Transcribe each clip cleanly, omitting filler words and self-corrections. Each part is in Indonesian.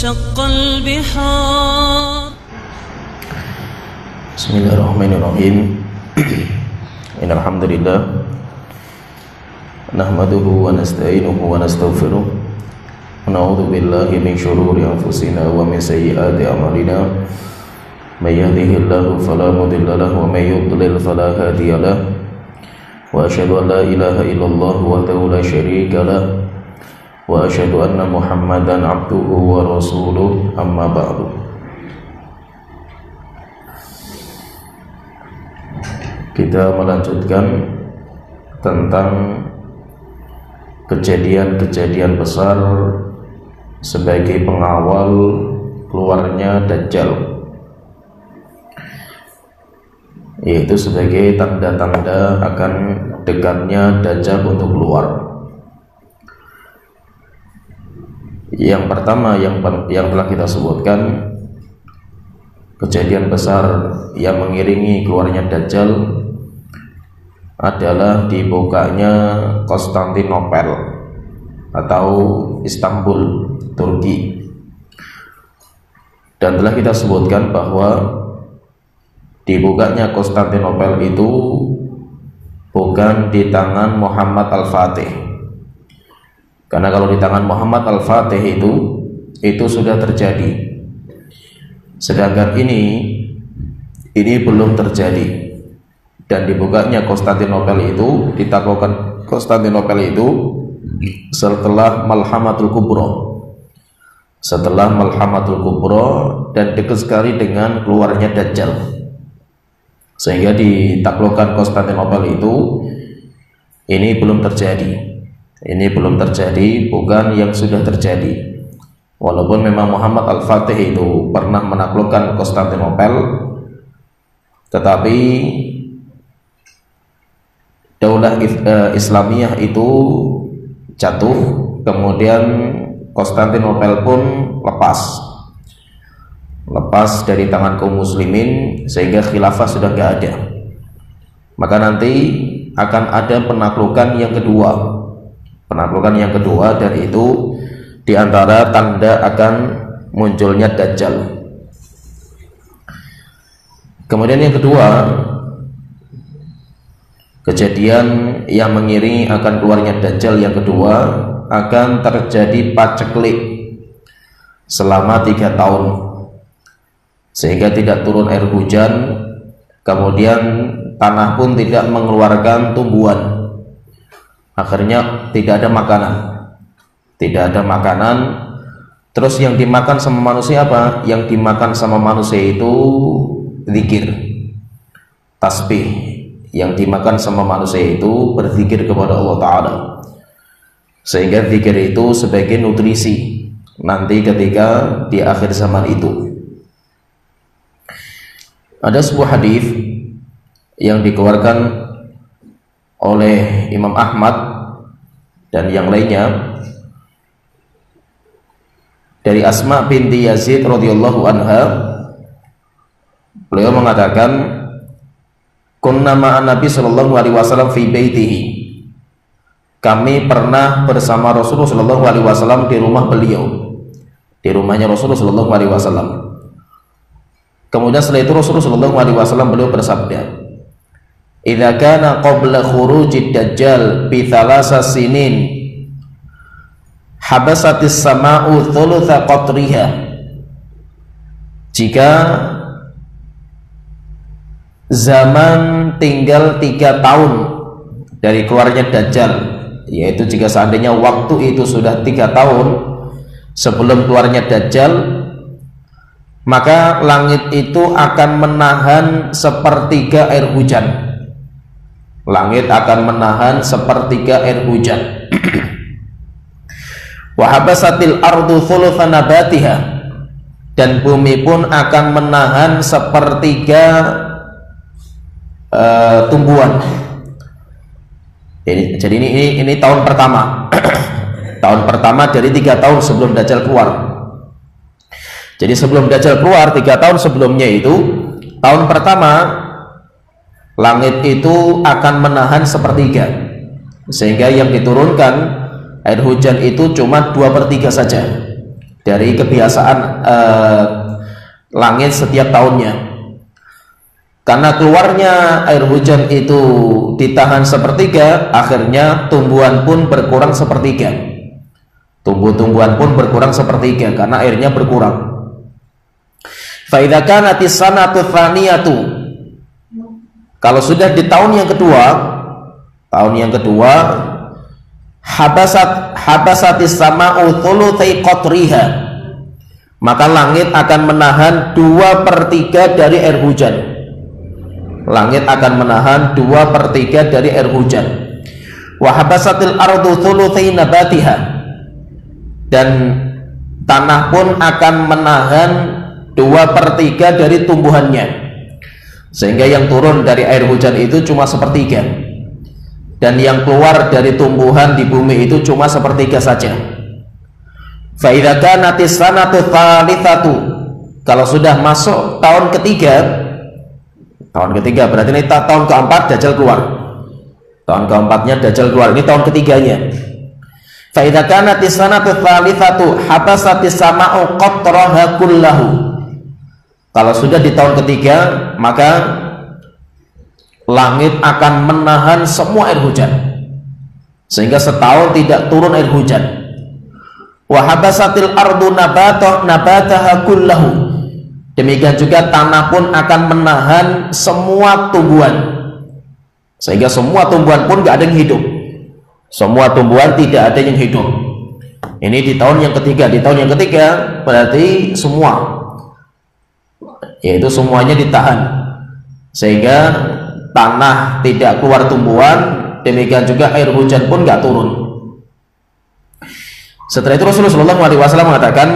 وانشق البحار. Bismillahirrahmanirrahim. Innal hamdalillah nahmaduhu wa nasta'inuhu wa nastaghfiruh wa na'udzu billahi min shururi anfusina wa min sayyiati a'malina. May yahdihillahu fala mudilla lahu wa may yudlil fala hadiya lahu. Wa asyhadu an la ilaha illallah wahdahu la syarika lahu wa asyhadu anna Muhammadan abduhu wa rasuluh, amma ba'du. Kita melanjutkan tentang kejadian-kejadian besar sebagai pengawal keluarnya Dajjal, yaitu sebagai tanda-tanda akan dekatnya Dajjal untuk keluar. Yang pertama yang telah kita sebutkan, kejadian besar yang mengiringi keluarnya Dajjal adalah dibukanya Konstantinopel atau Istanbul, Turki. Dan telah kita sebutkan bahwa dibukanya Konstantinopel itu bukan di tangan Muhammad Al-Fatih. Karena kalau di tangan Muhammad Al-Fatih itu sudah terjadi. Sedangkan ini belum terjadi. Dan dibukanya Konstantinopel itu, ditaklukkan Konstantinopel itu setelah Malhamatul Kubra. Setelah Malhamatul Kubra dan dekat sekali dengan keluarnya Dajjal. Sehingga ditaklukkan Konstantinopel itu ini belum terjadi. Ini belum terjadi, bukan yang sudah terjadi. Walaupun memang Muhammad Al-Fatih itu pernah menaklukkan Konstantinopel, tetapi Daulah Islamiyah itu jatuh, kemudian Konstantinopel pun lepas dari tangan kaum muslimin, sehingga khilafah sudah tidak ada. Maka nanti akan ada penaklukan yang kedua. Penaklukan yang kedua, dan itu diantara tanda akan munculnya Dajjal. Kemudian yang kedua, kejadian yang mengiringi akan keluarnya Dajjal yang kedua, akan terjadi paceklik selama 3 tahun, sehingga tidak turun air hujan, kemudian tanah pun tidak mengeluarkan tumbuhan. Akhirnya tidak ada makanan. Terus yang dimakan sama manusia apa? Yang dimakan sama manusia itu zikir, tasbih. Yang dimakan sama manusia itu berzikir kepada Allah Ta'ala, sehingga zikir itu sebagai nutrisi nanti ketika di akhir zaman itu. Ada sebuah hadis yang dikeluarkan oleh Imam Ahmad dan yang lainnya dari Asma binti Yazid radhiyallahu anha. Beliau mengatakan, kunna ma'an Nabi sallallahu alaihi wasallam fi baitihi. Kami pernah bersama Rasulullah sallallahu alaihi wasallam di rumah beliau, di rumahnya Rasulullah sallallahu alaihi wasallam. Kemudian setelah itu Rasulullah sallallahu alaihi wasallam beliau bersabda, idza kana qabla khurujid Dajjal bi 3 sinin habasatis sama'u thulutha qatriha. Jika zaman tinggal 3 tahun dari keluarnya Dajjal, yaitu jika seandainya waktu itu sudah 3 tahun sebelum keluarnya Dajjal, maka langit itu akan menahan 1/3 air hujan. Langit akan menahan 1/3 air hujan. Wa habasatil ardu thulutha nabatiha, dan bumi pun akan menahan 1/3 tumbuhan. Jadi ini tahun pertama. Tahun pertama dari 3 tahun sebelum Dajjal keluar. Jadi sebelum Dajjal keluar 3 tahun sebelumnya itu, tahun pertama langit itu akan menahan 1/3, sehingga yang diturunkan air hujan itu cuma 2/3 saja. dari kebiasaan langit setiap tahunnya. Karena keluarnya air hujan itu ditahan sepertiga, akhirnya tumbuhan pun berkurang sepertiga. Tumbuh-tumbuhan pun berkurang sepertiga karena airnya berkurang. Fa idza kanatis sanatu tsaniyatu, kalau sudah di tahun yang kedua, habasatis sama'u thulutsai qatriha, maka langit akan menahan 2/3 dari air hujan. Langit akan menahan 2/3 dari air hujan. Wa habasatil ardu thulutsai nabatiha, dan tanah pun akan menahan 2/3 dari tumbuhannya, sehingga yang turun dari air hujan itu cuma sepertiga, dan yang keluar dari tumbuhan di bumi itu cuma sepertiga saja. Fa idza kanatis sanatu tsalitsatu, kalau sudah masuk tahun ketiga berarti ini tahun keempat Dajjal keluar. Tahun keempatnya Dajjal keluar, ini tahun ketiganya. Fa idza kanatis sanatu tsalitsatu habasatis sama'u qatraha kullahu, kalau sudah di tahun ketiga, maka langit akan menahan semua air hujan, sehingga setahun tidak turun air hujan. Wa habasatil ardu nabataha kullahu, demikian juga tanah pun akan menahan semua tumbuhan, sehingga semua tumbuhan pun gak ada yang hidup. Semua tumbuhan tidak ada yang hidup. Ini di tahun yang ketiga. Di tahun yang ketiga berarti semua, yaitu semuanya ditahan, sehingga tanah tidak keluar tumbuhan, demikian juga air hujan pun gak turun. Setelah itu Rasulullah SAW mengatakan,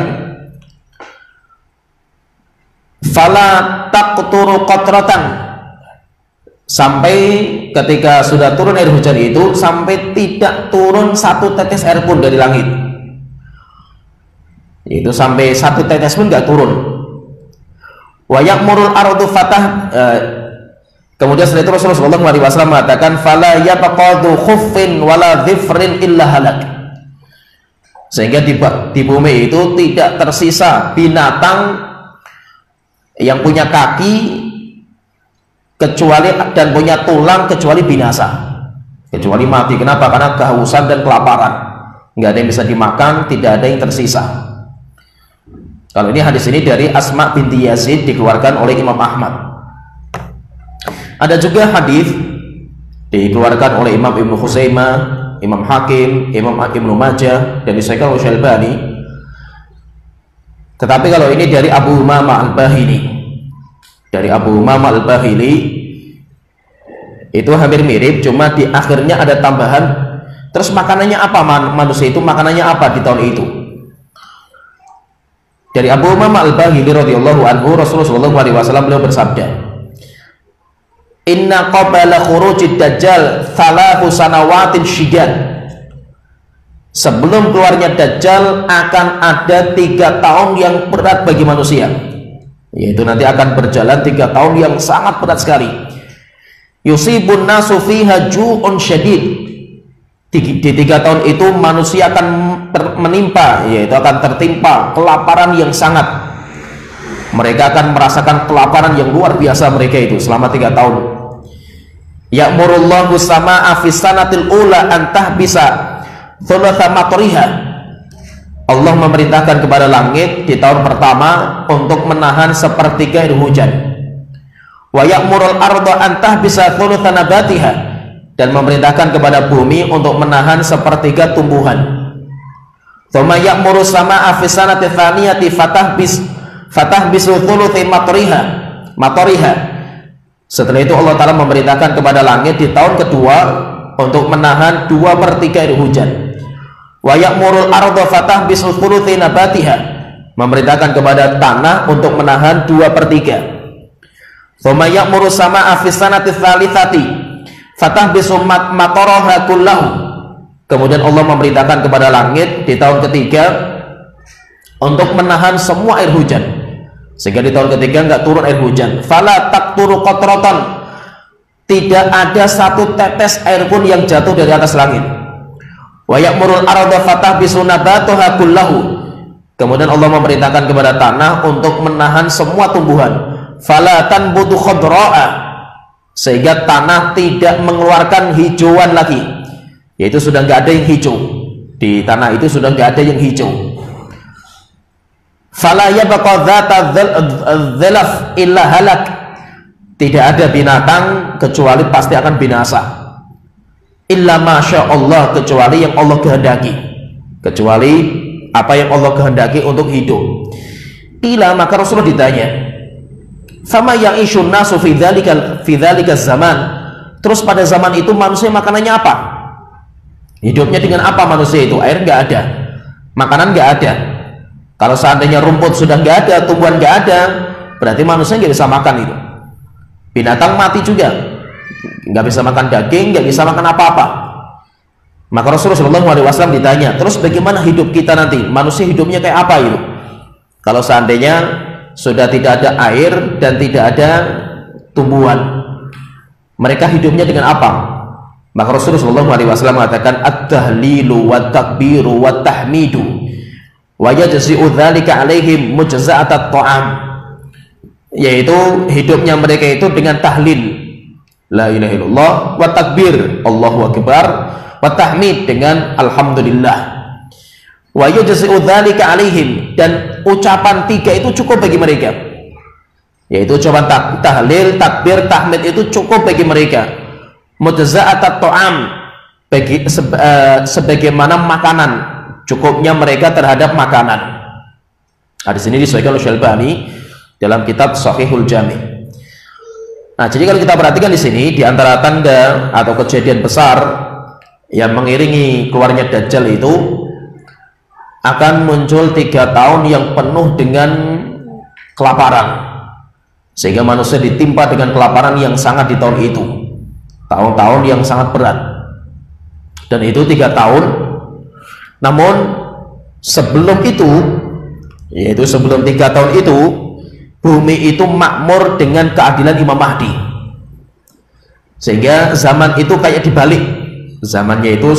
fala taqturu qatratan, sampai ketika sudah turun air hujan itu, sampai tidak turun satu tetes air pun dari langit, itu sampai satu tetes pun gak turun. Wa ya'murul ardu kemudian setelah itu Rasulullah SAW mengatakan, fala yabqadu khuffin wala dhifrin illa halak, sehingga di bumi itu tidak tersisa binatang yang punya kaki kecuali, dan punya tulang kecuali binasa, kecuali mati. Kenapa? Karena kehausan dan kelaparan, nggak ada yang bisa dimakan, tidak ada yang tersisa. Kalau ini hadis ini dari Asma binti Yazid, dikeluarkan oleh Imam Ahmad. Ada juga hadis dikeluarkan oleh Imam Ibnu Khuzaimah, Imam Hakim, Imam Ibnu Majah, dan disahihkan oleh Syalbani. Tetapi kalau ini dari Abu Umamah Al-Bahili, dari Abu Umamah Al-Bahili itu hampir mirip, cuma di akhirnya ada tambahan. Terus makanannya apa? Manusia itu makanannya apa di tahun itu? Dari Abu Umamah Al-Bahili radhiyallahu anhu, Rasulullah SAW beliau bersabda, inna qabala khurujid dajjal thalathu sanawatin syidad, sebelum keluarnya Dajjal akan ada 3 tahun yang berat bagi manusia, yaitu nanti akan berjalan 3 tahun yang sangat berat sekali. Yusibun nasu fiha ju'un syadid, di 3 tahun itu manusia akan menimpa, yaitu akan tertimpa kelaparan yang sangat. Mereka akan merasakan kelaparan yang luar biasa mereka itu selama 3 tahun. Ya'murullahu sama'a fis sanatil ula an tahbisa thulutha matriha, Allah memerintahkan kepada langit di tahun pertama untuk menahan sepertiga air hujan. Wa ya'murul arda an tahbisa thulutha nabatiha, dan memerintahkan kepada bumi untuk menahan sepertiga tumbuhan. Tsumma ya'muru samaa'a fi sanati tsaniyati fatahbisu thuluthi matriha. Setelah itu Allah Ta'ala memerintahkan kepada langit di tahun kedua untuk menahan 2/3 air hujan. Wa ya'murul arda fatahbisu thuluthi nabatiha, memerintahkan kepada tanah untuk menahan 2/3. Tsumma ya'muru samaa'a fi sanati tsalitsati fatahbisu mataraha kullahu, kemudian Allah memerintahkan kepada langit di tahun ketiga untuk menahan semua air hujan, sehingga di tahun ketiga nggak turun air hujan. Fala taqturu qatratan, tidak ada satu tetes air pun yang jatuh dari atas langit. Wa ya'murul arda fatahbisu nabataha kullahu, Kemudian Allah memerintahkan kepada tanah untuk menahan semua tumbuhan. Fala tanbutu khadra'a, sehingga tanah tidak mengeluarkan hijauan lagi, yaitu sudah nggak ada yang hijau di tanah itu, sudah nggak ada yang hijau. Fala yabqa dzata dzalaf illa halak, tidak ada binatang kecuali pasti akan binasa. Illa masya Allah, kecuali yang Allah kehendaki, kecuali apa yang Allah kehendaki untuk hidup. Ila, maka Rasulullah ditanya, fama ya'ishun nasu fi dzalika zaman, terus pada zaman itu manusia makanannya apa? Hidupnya dengan apa manusia itu? Air nggak ada, makanan nggak ada. Kalau seandainya rumput sudah nggak ada, tumbuhan nggak ada, berarti manusia nggak bisa makan itu. Binatang mati juga, nggak bisa makan daging, nggak bisa makan apa-apa. Maka Rasulullah SAW ditanya, terus bagaimana hidup kita nanti? Manusia hidupnya kayak apa itu? Kalau seandainya sudah tidak ada air dan tidak ada tumbuhan, mereka hidupnya dengan apa? Maka Rasulullah SAW mengatakan, at-tahlilu wa takbiru wa tahmidu wa yajzi'u dzalika alaihim mujza'at at-ta'am, yaitu hidupnya mereka itu dengan tahlil la ilaha illallah, wa takbir Allahu akbar, wa tahmid dengan alhamdulillah, wa yajzi'u dzalika alaihim, dan ucapan tiga itu cukup bagi mereka, yaitu ucapan tahlil, takbir, tahmid itu cukup bagi mereka. Mujza'at at-ta'am, sebagaimana makanan, cukupnya mereka terhadap makanan. Hadis ini disebutkan oleh Syalbani dalam kitab Sahihul Jami'. Nah, jadi kalau kita perhatikan di sini, di antara tanda atau kejadian besar yang mengiringi keluarnya Dajjal itu, akan muncul 3 tahun yang penuh dengan kelaparan, sehingga manusia ditimpa dengan kelaparan yang sangat di tahun itu, tahun-tahun yang sangat berat. Dan itu 3 tahun. Namun sebelum itu, yaitu sebelum 3 tahun itu, bumi itu makmur dengan keadilan Imam Mahdi, sehingga zaman itu kayak dibalik, zamannya itu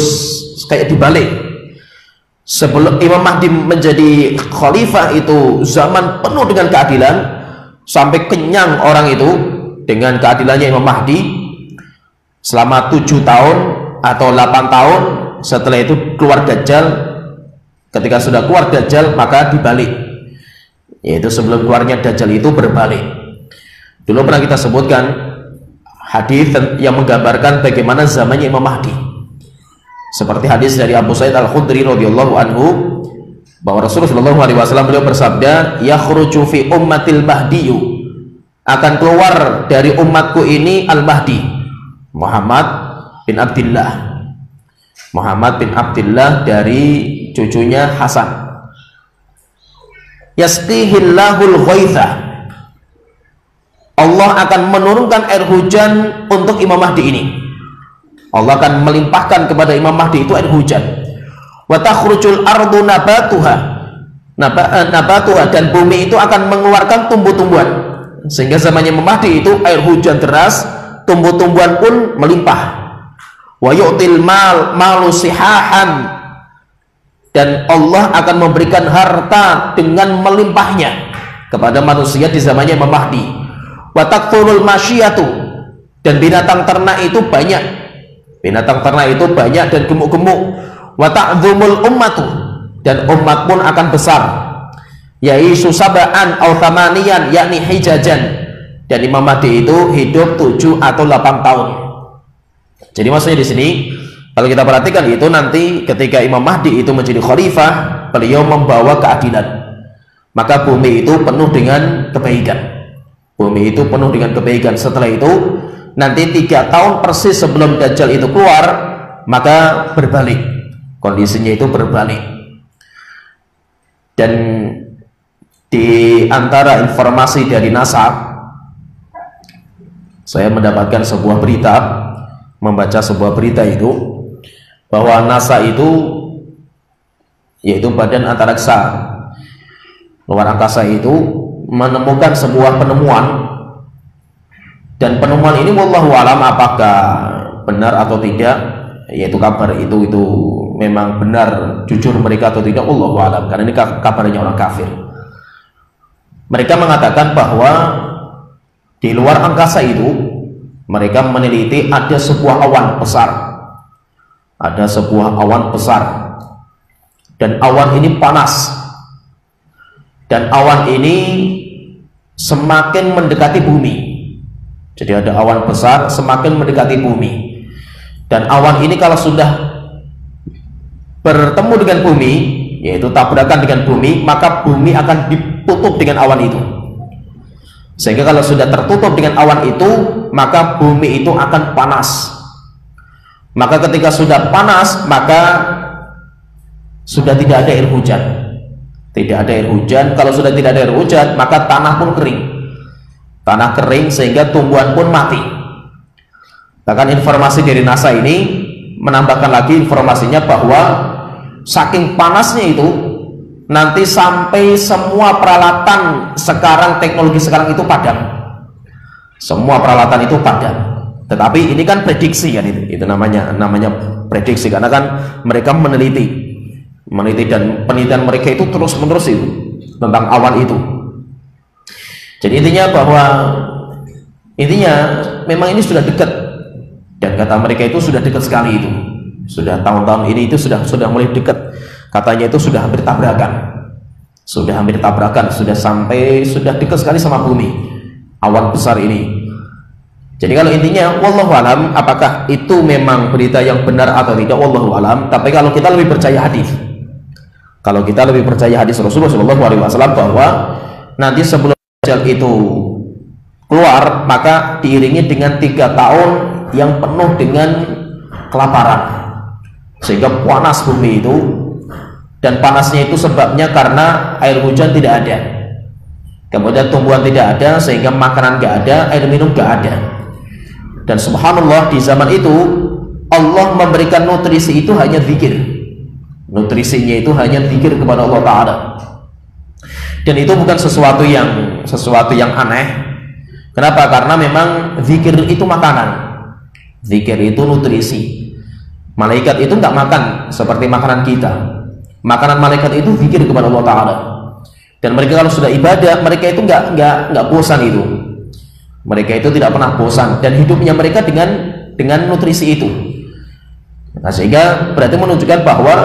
kayak dibalik. Sebelum Imam Mahdi menjadi khalifah itu zaman penuh dengan keadilan, sampai kenyang orang itu dengan keadilannya Imam Mahdi selama 7 tahun atau 8 tahun. Setelah itu keluar Dajjal. Ketika sudah keluar Dajjal, maka dibalik, yaitu sebelum keluarnya Dajjal itu berbalik. Dulu pernah kita sebutkan hadis yang menggambarkan bagaimana zamannya Imam Mahdi, seperti hadis dari Abu Sa'id Al-Khudri radhiyallahu anhu, bahwa Rasulullah SAW beliau bersabda, yakhruju fi ummatil mahdiyu, akan keluar dari umatku ini al-Mahdi, Muhammad bin Abdullah. Muhammad bin Abdullah dari cucunya Hasan. Yasqihillahul ghaitha, Allah akan menurunkan air hujan untuk Imam Mahdi ini. Allah akan melimpahkan kepada Imam Mahdi itu air hujan. Wa takhrujul ardu nabatuha, dan bumi itu akan mengeluarkan tumbuh-tumbuhan, sehingga zamannya Imam Mahdi itu air hujan deras, tumbuh-tumbuhan pun melimpah. Wa yu'til malu sihahan, dan Allah akan memberikan harta dengan melimpahnya kepada manusia di zamannya Imam Mahdi. Wa takthurul masyiyatu, dan binatang ternak itu banyak, binatang ternak itu banyak dan gemuk-gemuk. Wa ta'dhumul ummatu, dan umat pun akan besar. Yaitu sab'an aw thamaniyan, yakni hijajan, dan Imam Mahdi itu hidup 7 atau 8 tahun. Jadi maksudnya di sini kalau kita perhatikan itu, nanti ketika Imam Mahdi itu menjadi khalifah, beliau membawa keadilan, maka bumi itu penuh dengan kebaikan. Bumi itu penuh dengan kebaikan. Setelah itu nanti 3 tahun persis sebelum Dajjal itu keluar, maka berbalik, kondisinya itu berbalik. Dan di antara informasi dari NASA, saya mendapatkan sebuah berita, membaca sebuah berita itu, bahwa NASA itu, yaitu Badan Antariksa Luar Angkasa itu, menemukan sebuah penemuan, dan penemuan ini wallahu alam apakah benar atau tidak, yaitu kabar itu memang benar jujur mereka atau tidak, wallahu a'lam, karena ini kabarnya orang kafir. Mereka mengatakan bahwa di luar angkasa itu mereka meneliti ada sebuah awan besar. Ada sebuah awan besar. Dan awan ini panas. Dan awan ini semakin mendekati bumi. Jadi ada awan besar semakin mendekati bumi. Dan awan ini kalau sudah bertemu dengan bumi, yaitu tabrakan dengan bumi, maka bumi akan ditutup dengan awan itu. Sehingga kalau sudah tertutup dengan awan itu, maka bumi itu akan panas. Maka ketika sudah panas, maka sudah tidak ada air hujan. Tidak ada air hujan. Kalau sudah tidak ada air hujan, maka tanah pun kering. Tanah kering sehingga tumbuhan pun mati. Bahkan informasi dari NASA ini menambahkan lagi informasinya bahwa saking panasnya itu, nanti sampai semua peralatan sekarang, teknologi sekarang itu padam. Semua peralatan itu padam. Tetapi ini kan prediksi kan, itu namanya prediksi, karena kan mereka meneliti dan penelitian mereka itu terus menerus itu tentang awan itu. Jadi intinya memang ini sudah dekat, dan kata mereka itu sudah dekat sekali itu. Sudah tahun-tahun ini itu sudah mulai dekat. Katanya itu sudah hampir tabrakan. Sudah dekat sekali sama bumi. Awan besar ini. Jadi kalau intinya wallahu alam, apakah itu memang berita yang benar atau tidak, wallahu alam. Tapi kalau kita lebih percaya hadis. Kalau kita lebih percaya hadis Rasulullah SAW bahwa nanti sebelum Dajjal itu keluar, maka diiringi dengan 3 tahun yang penuh dengan kelaparan, sehingga panas bumi itu. Dan panasnya itu sebabnya karena air hujan tidak ada, kemudian tumbuhan tidak ada, sehingga makanan nggak ada, air minum nggak ada. Dan subhanallah, di zaman itu Allah memberikan nutrisi itu hanya zikir. Nutrisinya itu hanya zikir kepada Allah Ta'ala. Dan itu bukan sesuatu yang aneh. Kenapa? Karena memang zikir itu makanan, zikir itu nutrisi. Malaikat itu nggak makan seperti makanan kita. Makanan malaikat itu zikir kepada Allah Ta'ala. Dan mereka kalau sudah ibadah, mereka itu nggak bosan itu. Mereka itu tidak pernah bosan, dan hidupnya mereka dengan nutrisi itu. Nah, sehingga berarti menunjukkan bahwa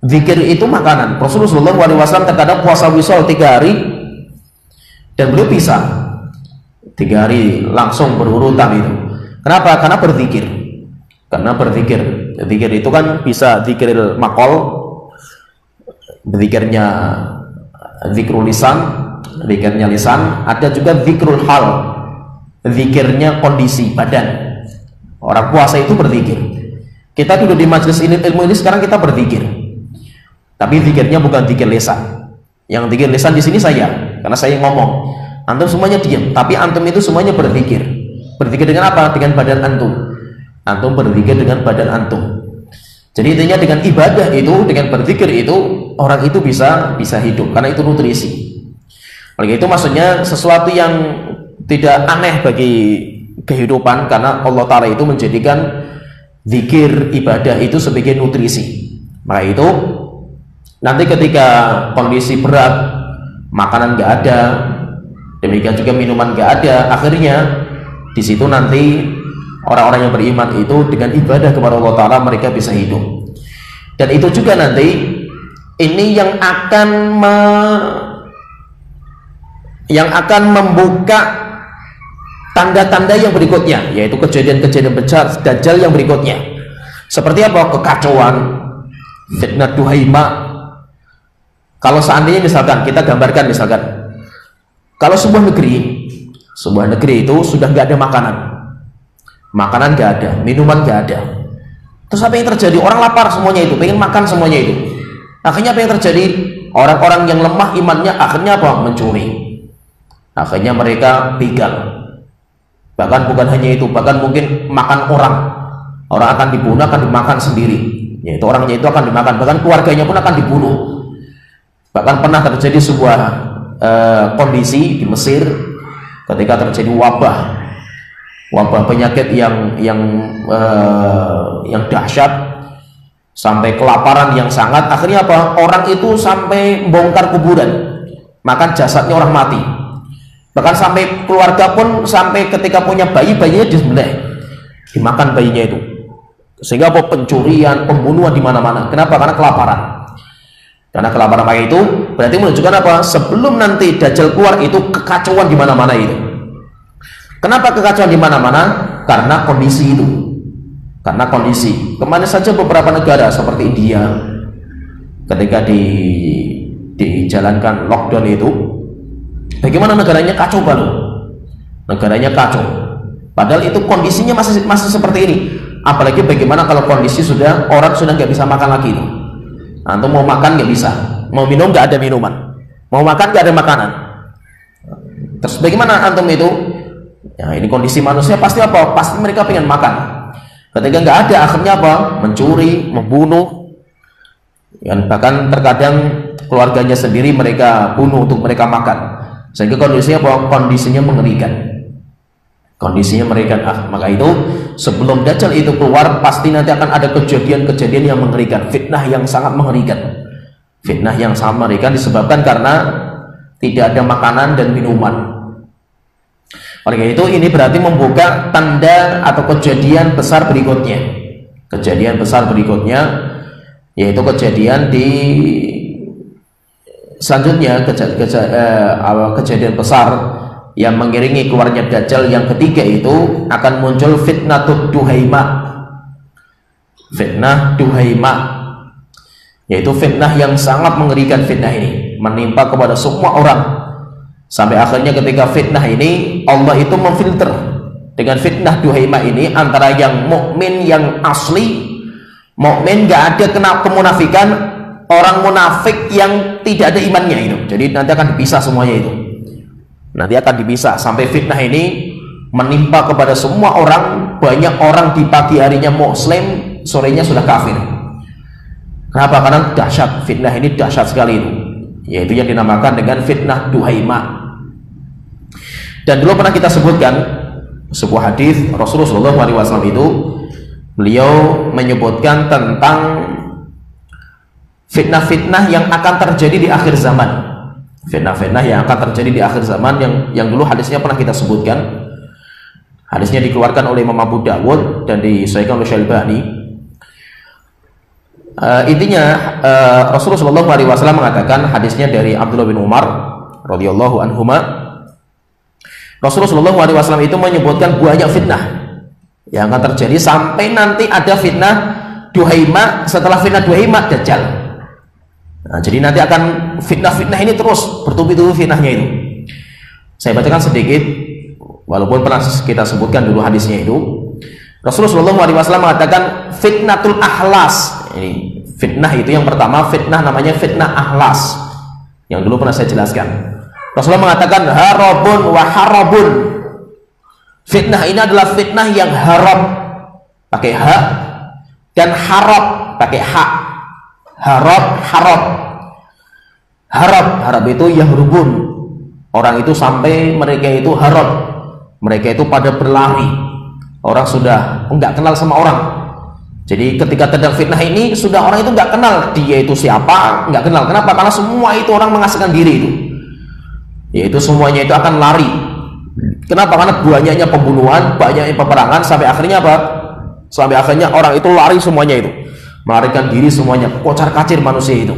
zikir itu makanan. Rasulullah SAW terkadang puasa wisol 3 hari, dan beliau bisa 3 hari langsung berurutan itu. Kenapa? Karena berzikir. Zikir itu kan bisa zikir makol, berzikirnya zikrul lisan, zikirnya lisan, ada juga zikrul hal, zikirnya kondisi badan. Orang puasa itu berzikir. Kita duduk di majelis ilmu ini sekarang kita berzikir, tapi zikirnya bukan zikir lisan. Yang zikir lisan di sini saya, karena saya ngomong, antum semuanya diam, tapi antum itu semuanya berzikir. Berzikir dengan apa? Dengan badan antum. Antum berzikir dengan badan antum. Jadi intinya dengan ibadah itu, dengan berzikir itu, orang itu bisa hidup, karena itu nutrisi. Oleh itu maksudnya sesuatu yang tidak aneh bagi kehidupan, karena Allah Ta'ala itu menjadikan zikir, ibadah itu sebagai nutrisi. Maka itu nanti ketika kondisi berat, makanan nggak ada, demikian juga minuman nggak ada, akhirnya di situ nanti orang-orang yang beriman itu dengan ibadah kepada Allah Ta'ala mereka bisa hidup. Dan itu juga nanti ini yang akan membuka tanda-tanda yang berikutnya, yaitu kejadian-kejadian besar Dajjal yang berikutnya. Seperti apa? Kekacauan, fitnah duhaima. Kalau seandainya misalkan kita gambarkan, misalkan kalau sebuah negeri itu sudah nggak ada makanan nggak ada, minuman nggak ada, terus apa yang terjadi? Orang lapar semuanya itu, pengen makan semuanya itu. Akhirnya apa yang terjadi? Orang-orang yang lemah imannya akhirnya apa? Mencuri. Akhirnya mereka begal. Bahkan bukan hanya itu, bahkan mungkin makan orang akan dibunuh, akan dimakan sendiri, yaitu orangnya itu akan dimakan, bahkan keluarganya pun akan dibunuh. Bahkan pernah terjadi sebuah kondisi di Mesir ketika terjadi wabah penyakit yang dahsyat, sampai kelaparan yang sangat. Akhirnya apa? Orang itu sampai bongkar kuburan, makan jasadnya orang mati. Bahkan sampai keluarga pun sampai ketika punya bayi, bayinya disembelih, dimakan bayinya itu. Sehingga apa? Pencurian, pembunuhan di mana-mana. Kenapa? Karena kelaparan. Karena kelaparan kayak itu berarti menunjukkan apa? Sebelum nanti Dajjal keluar itu kekacauan di mana-mana itu. Kenapa kekacauan di mana-mana? Karena kondisi itu. Karena kondisi. Kemana saja beberapa negara seperti India, ketika dijalankan lockdown itu, bagaimana negaranya kacau balau. Negaranya kacau. Padahal itu kondisinya masih seperti ini. Apalagi bagaimana kalau kondisi orang sudah nggak bisa makan lagi itu. Antum mau makan nggak bisa, mau minum nggak ada minuman, mau makan nggak ada makanan. Terus bagaimana antum itu? Ya, ini kondisi manusia pasti apa? Pasti mereka pengen makan. Ketika nggak ada, akhirnya apa? Mencuri, membunuh. Dan bahkan terkadang keluarganya sendiri mereka bunuh untuk mereka makan. Sehingga kondisinya apa? Kondisinya mengerikan. Kondisinya mengerikan. Maka itu sebelum Dajjal itu keluar, pasti nanti akan ada kejadian-kejadian yang mengerikan, fitnah yang sangat mengerikan. Fitnah yang sangat mengerikan disebabkan karena tidak ada makanan dan minuman. Oleh itu ini berarti membuka tanda atau kejadian besar berikutnya. Kejadian besar berikutnya yaitu kejadian di selanjutnya, kejadian besar yang mengiringi keluarnya Dajjal yang ketiga itu akan muncul fitnatud duhaima. Fitnah duhaima yaitu fitnah yang sangat mengerikan. Fitnah ini menimpa kepada semua orang. Sampai akhirnya ketika fitnah ini Allah itu memfilter dengan fitnah duhaima ini antara yang mukmin yang asli, mukmin gak ada kena kemunafikan, orang munafik yang tidak ada imannya itu. Jadi nanti akan dipisah semuanya itu. Nanti akan dipisah sampai fitnah ini menimpa kepada semua orang. Banyak orang di pagi harinya muslim, sorenya sudah kafir. Kenapa? Karena dahsyat, fitnah ini dahsyat sekali itu. Yaitu yang dinamakan dengan fitnah duhaima. Dan dulu pernah kita sebutkan sebuah hadis Rasulullah SAW itu, beliau menyebutkan tentang fitnah-fitnah yang akan terjadi di akhir zaman. Fitnah-fitnah yang akan terjadi di akhir zaman yang dulu hadisnya pernah kita sebutkan. Hadisnya dikeluarkan oleh Imam Abu Dawud dan disahihkan oleh Syalbani. Intinya Rasulullah SAW mengatakan, hadisnya dari Abdullah bin Umar radhiyallahu anhuma, Rasulullah SAW itu menyebutkan banyak fitnah yang akan terjadi sampai nanti ada fitnah duhaima. Setelah fitnah duhaima Dajjal. Nah, jadi nanti akan fitnah-fitnah ini terus bertubi-tubi fitnahnya itu. Saya bacakan sedikit, walaupun pernah kita sebutkan dulu hadisnya itu. Rasulullah SAW mengatakan fitnatul ahlas. Ini fitnah itu yang pertama, fitnah namanya fitnah ahlas, yang dulu pernah saya jelaskan. Rasulullah mengatakan harabun wa harabun. Fitnah ini adalah fitnah yang harab pakai ha dan harab pakai ha. Harab, harab. Harab itu yahrubun. Orang itu sampai mereka itu harab. Mereka itu pada berlari. Orang sudah enggak kenal sama orang. Jadi ketika terjadi fitnah ini, sudah orang itu enggak kenal dia itu siapa, enggak kenal. Kenapa? Karena semua itu orang mengasihkan diri itu. Yaitu semuanya itu akan lari. Kenapa? Karena banyaknya pembunuhan, banyaknya peperangan, sampai akhirnya apa? Sampai akhirnya orang itu lari semuanya itu, melarikan diri semuanya, kocar kacir manusia itu.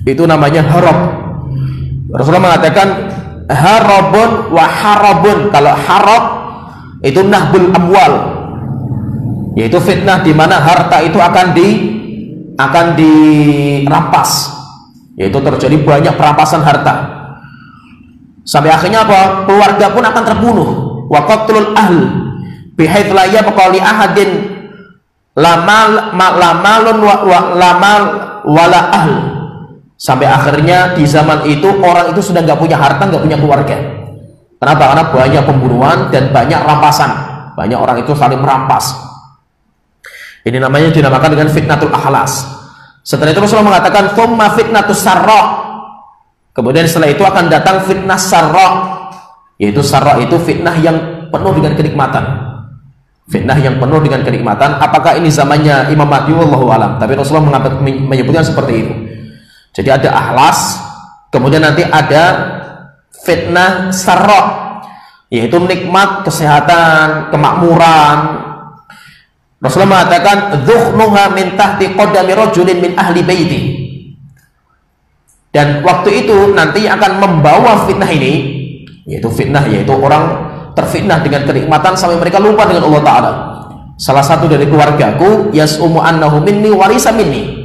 Itu namanya harab. Rasulullah mengatakan harabun wa harabun. Kalau harab itu nahbul amwal, yaitu fitnah di mana harta itu akan dirampas, yaitu terjadi banyak perampasan harta. Sampai akhirnya apa? Keluarga pun akan terbunuh. Wa qatlul ahl bihaitsu la yabqa li ahadin lamalun wala ahl. Sampai akhirnya di zaman itu orang itu sudah nggak punya harta, nggak punya keluarga. Kenapa? Karena banyak pembunuhan dan banyak rampasan. Banyak orang itu saling merampas. Ini namanya dinamakan dengan fitnatul ahlas. Setelah itu Rasulullah mengatakan thumma fitnatus sarra. Kemudian setelah itu akan datang fitnah sarra, yaitu sarra itu fitnah yang penuh dengan kenikmatan. Fitnah yang penuh dengan kenikmatan. Apakah ini zamannya Imam Mahdi? Wallahu alam. Tapi Rasulullah menyebutkan seperti itu. Jadi ada ahlas, kemudian nanti ada fitnah sarra, yaitu nikmat, kesehatan, kemakmuran. Rasulullah mengatakan dhukhnuha min tahti qadami rajulin min ahli baiti. Dan waktu itu nanti akan membawa fitnah ini, yaitu orang terfitnah dengan kenikmatan sampai mereka lupa dengan Allah Ta'ala. Salah satu dari keluargaku yas'umu annahu minni warisa minni.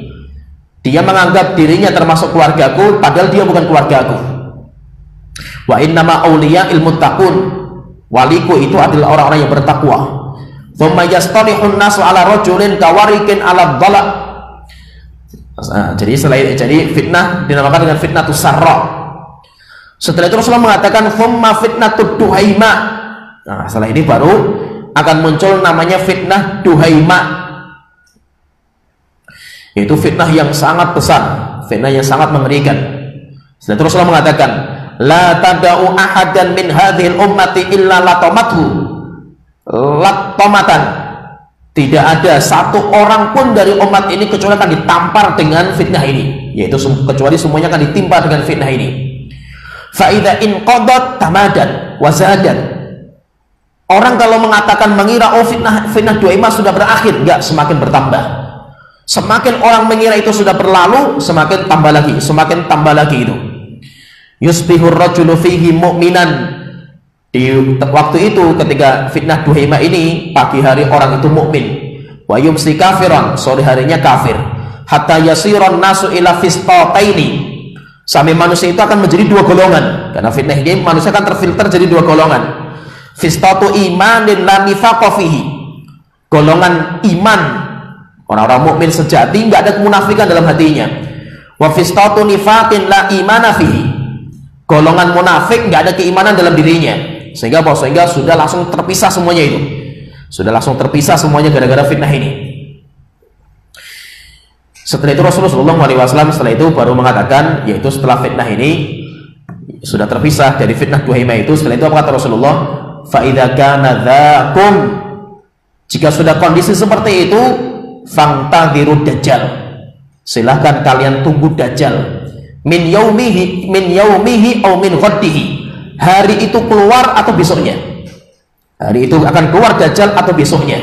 Dia menganggap dirinya termasuk keluargaku, padahal dia bukan keluargaku. Wa innama awliya ilmuttaqun. Waliku itu adalah orang-orang yang bertakwa. Thumma yastalihun nasu ala rajulin kawarikin ala dhala. Jadi fitnah dinamakan dengan fitnatus sarra. Setelah itu Rasulullah mengatakan thumma fitnatud duhaima. Nah, setelah ini baru akan muncul namanya fitnah duhaima, yaitu fitnah yang sangat besar, fitnah yang sangat mengerikan. Setelah itu Rasulullah mengatakan la tada'u ahadan min hadhil ummati illa latamathu latamatan. Tidak ada satu orang pun dari umat ini kecuali akan ditampar dengan fitnah ini, yaitu kecuali semuanya akan ditimpa dengan fitnah ini. Fa idza inqadat tamadan wa zadat. Orang kalau mengatakan mengira fitnah duhaimah sudah berakhir, enggak, semakin bertambah. Semakin orang mengira itu sudah berlalu, semakin tambah lagi itu. Yusbihur rajulu fihi mu'minan. Di waktu itu ketika fitnah duhaimah ini, pagi hari orang itu mukmin. Wa yumsi kafiran, sore harinya kafir. Hatta yasiron nasu ila fistataini. Sampai manusia itu akan menjadi dua golongan. Karena fitnah ini manusia akan terfilter jadi dua golongan. Fistatu imanin la nifaqo fihi. Golongan iman, orang-orang mukmin sejati, nggak ada kemunafikan dalam hatinya. Wa fistatu nifaqin la imana fihi. Golongan munafik, nggak ada keimanan dalam dirinya. Sehingga sudah langsung terpisah semuanya itu. Sudah langsung terpisah semuanya gara-gara fitnah ini. Setelah itu Rasulullah SAW setelah itu baru mengatakan, yaitu setelah fitnah ini sudah terpisah dari fitnah duhaimah itu, setelah itu apa kata Rasulullah? Fa'idha kana dhakum, jika sudah kondisi seperti itu, fangtadhiru dajjal, silahkan kalian tunggu dajjal. Min yaumihi au min ghaddihi, hari itu keluar atau besoknya. Hari itu akan keluar dajjal atau besoknya,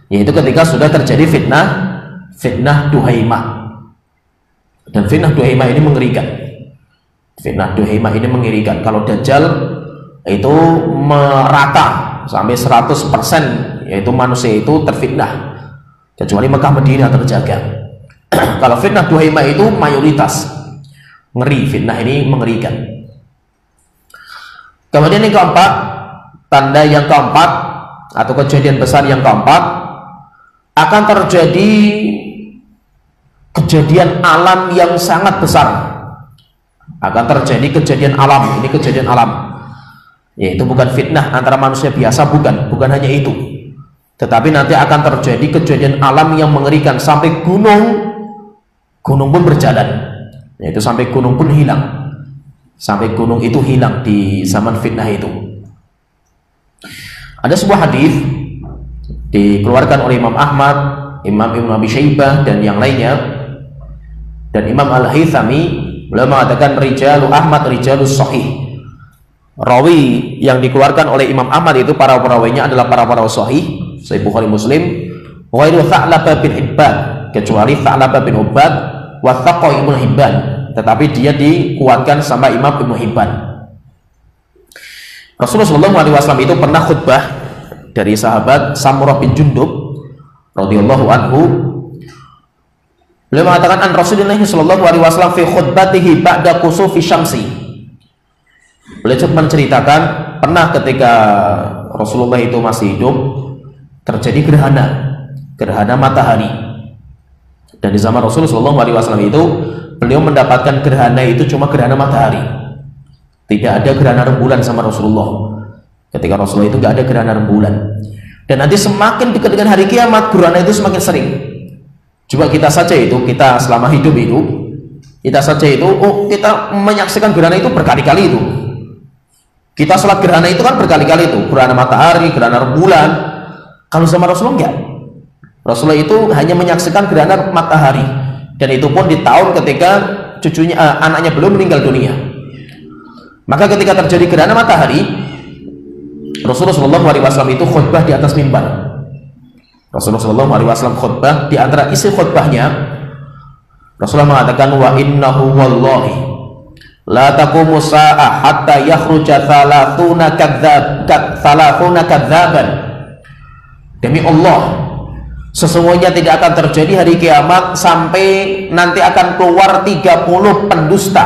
yaitu ketika sudah terjadi fitnah duhaimah. Dan fitnah duhaimah ini mengerikan. Fitnah duhaimah ini mengerikan. Kalau dajjal itu merata sampai 100%, yaitu manusia itu terfitnah, kecuali Mekah Madinah terjaga. Kalau fitnah duhaimah itu mayoritas, ngeri, fitnah ini mengerikan. Kemudian yang keempat, tanda yang keempat atau kejadian besar yang keempat, akan terjadi kejadian alam yang sangat besar. Akan terjadi kejadian alam, ini kejadian alam, yaitu bukan fitnah antara manusia biasa, bukan hanya itu, tetapi nanti akan terjadi kejadian alam yang mengerikan sampai gunung pun berjalan, yaitu sampai gunung pun hilang, sampai gunung itu hilang di zaman fitnah itu. Ada sebuah hadis dikeluarkan oleh Imam Ahmad, Imam Ibnu Abi Syaibah dan yang lainnya, dan Imam Al-Haythami beliau mengatakan rijalu Ahmad rijalus sahih. Rawi yang dikeluarkan oleh Imam Ahmad itu para perawinya adalah para sahih, Sahih Bukhari Muslim. Ghairu Tha'labah bin Hibban, kecuali Tha'labah bin Ubad wa Thaqah Ibnu Hibban, tetapi dia dikuatkan sama Imam Ibnu Hibban. Rasulullah SAW itu pernah khutbah dari sahabat Samurah bin Jundub radhiyallahu anhu. Beliau mengatakan an Rasulullah SAW fi khutbatihi ba'da kusufi syamsi. Beliau menceritakan pernah ketika Rasulullah itu masih hidup terjadi gerhana matahari, dan di zaman Rasulullah SAW itu beliau mendapatkan gerhana itu cuma gerhana matahari, tidak ada gerhana rembulan sama Rasulullah. Ketika Rasulullah itu nggak ada gerhana rembulan, dan nanti semakin dekat dengan hari kiamat gerhana itu semakin sering. Coba kita saja itu, kita selama hidup itu, kita menyaksikan gerhana itu berkali-kali itu. Kita sholat gerhana itu kan berkali-kali itu, gerhana matahari, gerhana rembulan. Kalau zaman Rasulullah enggak. Rasulullah itu hanya menyaksikan gerhana matahari, dan itu pun di tahun ketika anaknya belum meninggal dunia. Maka ketika terjadi gerhana matahari, Rasulullah SAW itu khutbah di atas mimbar. Rasulullah SAW khutbah, di antara isi khutbahnya Rasulullah mengatakan, wa innahu wallahi la taqumu sa'ah hatta yakhruja thalathuna kadzaban. Demi Allah, sesungguhnya tidak akan terjadi hari kiamat sampai nanti akan keluar 30 pendusta,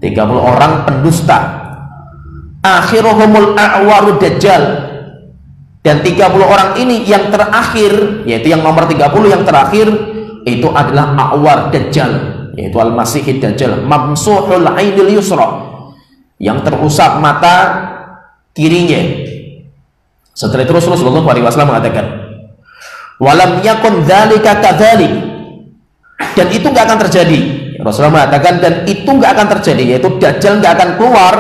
30 orang pendusta. Akhiruhumul a'waru dajjal, dan 30 orang ini yang terakhir, yaitu yang nomor 30 yang terakhir itu adalah a'war dajjal, yaitu al-masihid dajjal, mamsuhul ainil yusra, yang terusak mata kirinya. Setelah itu Rasulullah SAW mengatakan, walam yakun dzalika kadzalik, dan itu nggak akan terjadi. Rasulullah mengatakan, dan itu nggak akan terjadi, yaitu dajjal nggak akan keluar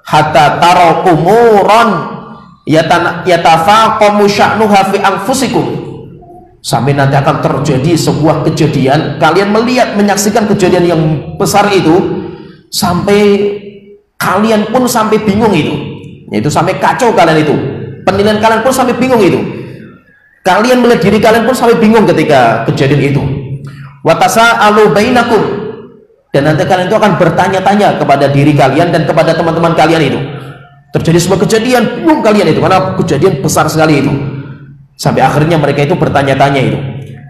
hatta tara umuran yatafaqamu sya'nuha fi anfusikum, sampai nanti akan terjadi sebuah kejadian, kalian melihat, menyaksikan kejadian yang besar itu, sampai kalian pun sampai bingung itu, yaitu sampai kacau kalian itu, penilaian kalian pun sampai bingung itu, kalian melihat diri kalian pun sampai bingung ketika kejadian itu. Watasa'alu bainakum, dan nanti kalian itu akan bertanya-tanya kepada diri kalian dan kepada teman-teman kalian itu. Terjadi sebuah kejadian, bingung kalian itu, karena kejadian besar sekali itu. Sampai akhirnya mereka itu bertanya-tanya itu,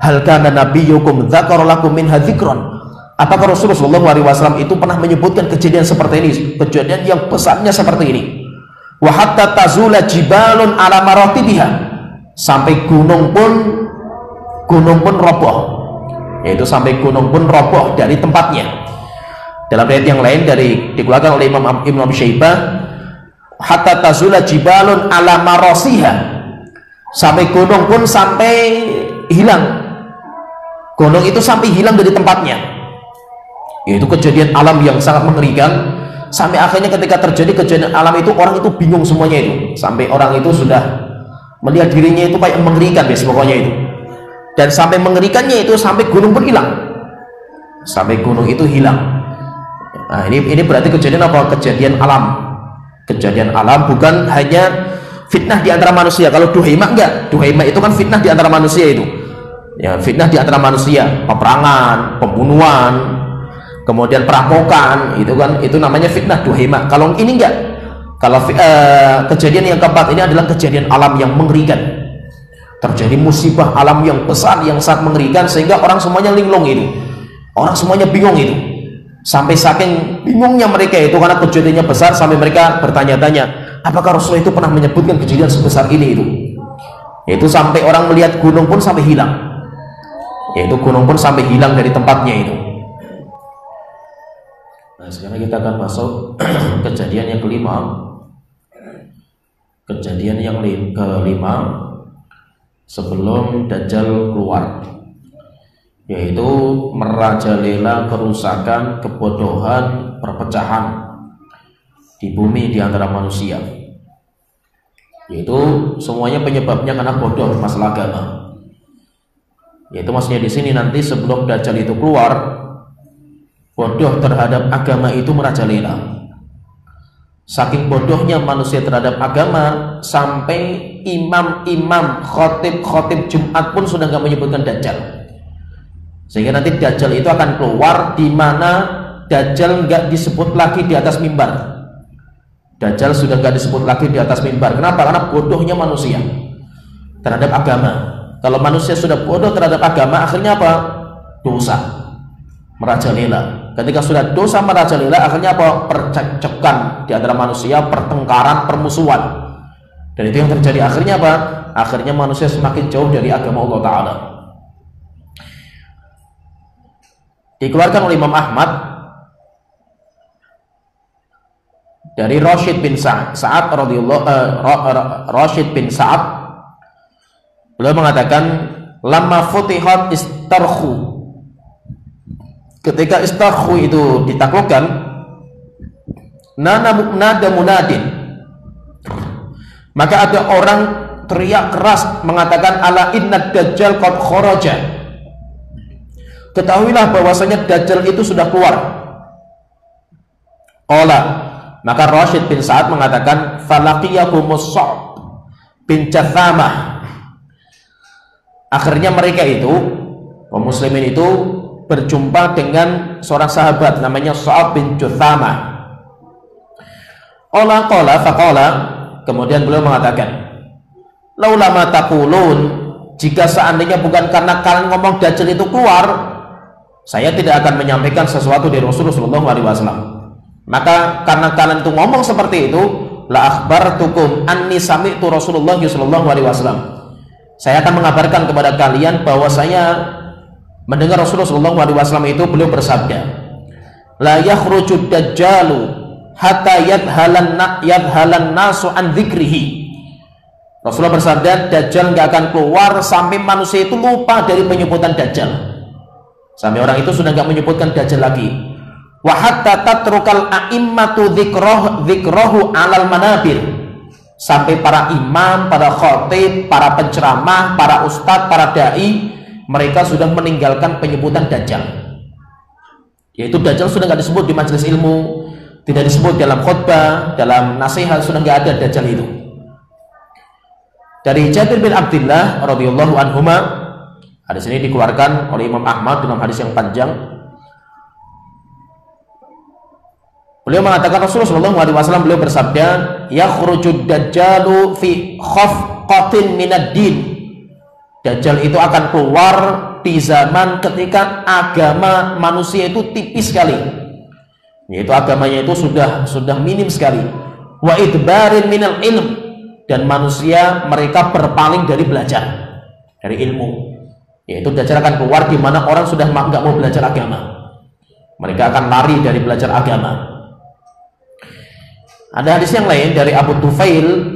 hal kana nabiyyukum dzakara lakum min hadzikran, apakah Rasulullah SAW itu pernah menyebutkan kejadian seperti ini, kejadian yang besarnya seperti ini. Wa hatta tazula jibalun ala maratibiha, sampai gunung pun roboh, yaitu sampai gunung pun roboh dari tempatnya. Dalam ayat yang lain dikeluarkan oleh Imam Ibnu Abi Syaibah, hatta tazula jibalun ala marasiha, sampai gunung pun sampai hilang, gunung itu sampai hilang dari tempatnya. Yaitu kejadian alam yang sangat mengerikan, sampai akhirnya ketika terjadi kejadian alam itu, orang itu bingung semuanya itu, sampai orang itu sudah melihat dirinya itu kayak mengerikan deh pokoknya itu. Dan sampai mengerikannya itu sampai gunung pun hilang, sampai gunung itu hilang. Nah, ini berarti kejadian apa? Kejadian alam. Kejadian alam, bukan hanya fitnah di antara manusia. Kalau duhaimah enggak, duhaimah itu kan fitnah di antara manusia itu. Ya, fitnah di antara manusia, peperangan, pembunuhan, kemudian perampokan, itu kan, itu namanya fitnah duhaimah. Kalau ini enggak. Kalau kejadian yang keempat ini adalah kejadian alam yang mengerikan. Terjadi musibah alam yang besar yang sangat mengerikan, sehingga orang semuanya linglung itu. Orang semuanya bingung itu. Sampai saking bingungnya mereka itu karena kejadiannya besar, sampai mereka bertanya-tanya, apakah Rasulullah itu pernah menyebutkan kejadian sebesar ini itu. Yaitu sampai orang melihat gunung pun sampai hilang. Yaitu gunung pun sampai hilang dari tempatnya itu. Nah, sekarang kita akan masuk kejadian yang kelima. Kejadian yang kelima sebelum Dajjal keluar, yaitu merajalela kerusakan, kebodohan, perpecahan di bumi di antara manusia. Yaitu semuanya penyebabnya karena bodoh masalah agama. Yaitu maksudnya di sini nanti sebelum Dajjal itu keluar, bodoh terhadap agama itu merajalela. Saking bodohnya manusia terhadap agama, sampai imam-imam, khotib-khotib Jumat pun sudah nggak menyebutkan Dajjal. Sehingga nanti Dajjal itu akan keluar di mana Dajjal nggak disebut lagi di atas mimbar. Dajjal sudah nggak disebut lagi di atas mimbar. Kenapa? Karena bodohnya manusia terhadap agama. Kalau manusia sudah bodoh terhadap agama, akhirnya apa? Dosa, merajalela. Ketika sudah dosa merajalela, akhirnya apa? Percekcokan di antara manusia, pertengkaran, permusuhan. Dan itu yang terjadi. Akhirnya apa? Akhirnya manusia semakin jauh dari agama Allah Ta'ala. Dikeluarkan oleh Imam Ahmad dari Rashid bin Sa'ad Rashid bin Sa'ad, beliau mengatakan, lamma futihat istarkhu, ketika istarkhu itu ditaklukkan, nada munadin, maka ada orang teriak keras mengatakan ala inna dajjal qad kharaja. Ketahuilah bahwasanya Dajjal itu sudah keluar. Qala, maka Rashid bin Sa'ad mengatakan falaqiyahu Mus'ab bin Jathamah. Akhirnya mereka itu, kaum muslimin itu berjumpa dengan seorang sahabat namanya Sa'ab bin Jathamah. Faqala, kemudian beliau mengatakan, laula ma taqulun, jika seandainya bukan karena kalian ngomong Dajjal itu keluar, saya tidak akan menyampaikan sesuatu dari Rasulullah SAW. Maka karena kalian itu ngomong seperti itu, la akhbartukum anni sami'tu Rasulullah SAW. Saya akan mengabarkan kepada kalian bahwa saya mendengar Rasulullah SAW itu beliau bersabda, la yakhrujud dajjalu hatta yadhalan nasu an dzikrihi. Rasulullah bersabda, Dajjal nggak akan keluar sampai manusia itu lupa dari penyebutan Dajjal. Sampai orang itu sudah nggak menyebutkan Dajjal lagi. Wa hatta tatrukal a'immatu dzikrahu 'alal manabir. Sampai para imam, para khatib, para penceramah, para ustadz, para dai, mereka sudah meninggalkan penyebutan Dajjal. Yaitu Dajjal sudah nggak disebut di majelis ilmu, tidak disebut dalam khutbah, dalam nasihat, sudah nggak ada Dajjal itu. Dari Jabir bin Abdullah radhiyallahu anhuma, hadis ini dikeluarkan oleh Imam Ahmad dalam hadis yang panjang. Beliau mengatakan Rasulullah SAW beliau bersabda, yakhrujud dajjalu fi khafqatin minad din. Dajjal itu akan keluar di zaman ketika agama manusia itu tipis sekali, yaitu agamanya itu sudah minim sekali. Wa idbarin minal ilm, dan manusia mereka berpaling dari belajar, dari ilmu. Yaitu Dajjal akan keluar di mana orang sudah nggak mau belajar agama, mereka akan lari dari belajar agama. Ada hadis yang lain dari Abu Tufail.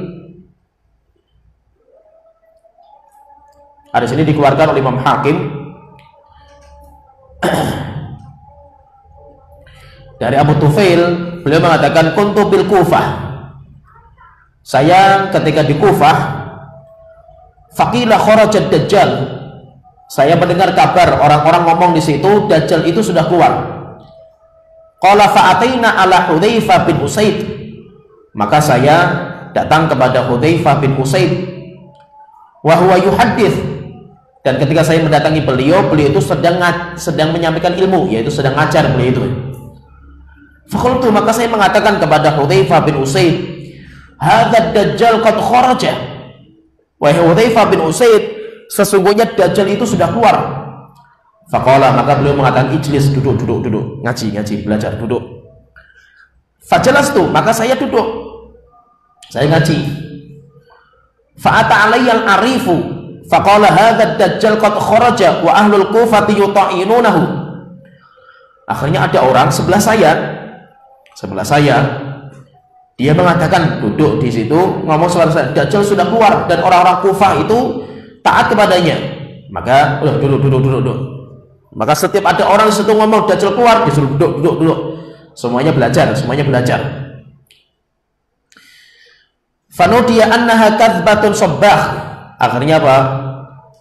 Hadis ini dikeluarkan oleh Imam Hakim dari Abu Tufail. Beliau mengatakan kuntu bil Kufah, saya ketika di Kufah, faqila kharajad Dajjal, saya mendengar kabar orang-orang ngomong di situ Dajjal itu sudah keluar. Qala fa'ataina ala Hudzaifah bin Usaid, maka saya datang kepada Hudzaifah bin Usaid wa huwa yuhaddits, dan ketika saya mendatangi beliau itu sedang menyampaikan ilmu, yaitu sedang ngajar beliau itu. Faqultu, maka saya mengatakan kepada Hudzaifah bin Usaid, hadzal Dajjal qad kharaja. Wahai Hudzaifah bin Usaid, sesungguhnya Dajjal itu sudah keluar. Faqala, maka beliau mengatakan ijlis, duduk, ngaji, belajar, duduk. Fajalastu, maka saya duduk, saya ngaji. Fa'ata alayyal arifu faqala hadzal Dajjal qad kharaja wa ahlul Kufati yuta'inunahu. Akhirnya ada orang sebelah saya, dia mengatakan, duduk di situ ngomong suara saya, Dajjal sudah keluar dan orang-orang Kufah itu taat kepadanya. Maka duduk. Maka setiap ada orang di situ ngomong Dajjal keluar, disuruh duduk. Semuanya belajar. Fanudiya annaha kadzbatun sabbah. Akhirnya apa?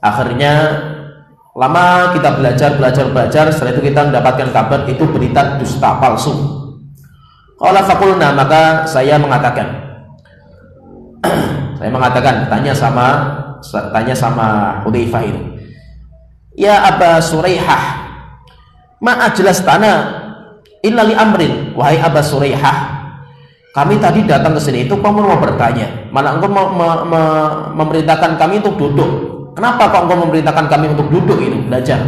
Akhirnya lama kita belajar. Setelah itu kita mendapatkan kabar itu berita dusta, palsu. Qala faqulna, maka saya mengatakan, tanya sama Hudzaifah itu, ya Aba Suraihah, ma ajlastana illa li amrin. Wahai Aba Suraihah, kami tadi datang ke sini itu kamu mau bertanya, malah engkau memerintahkan kami untuk duduk. Kenapa kok engkau memerintahkan kami untuk duduk itu belajar?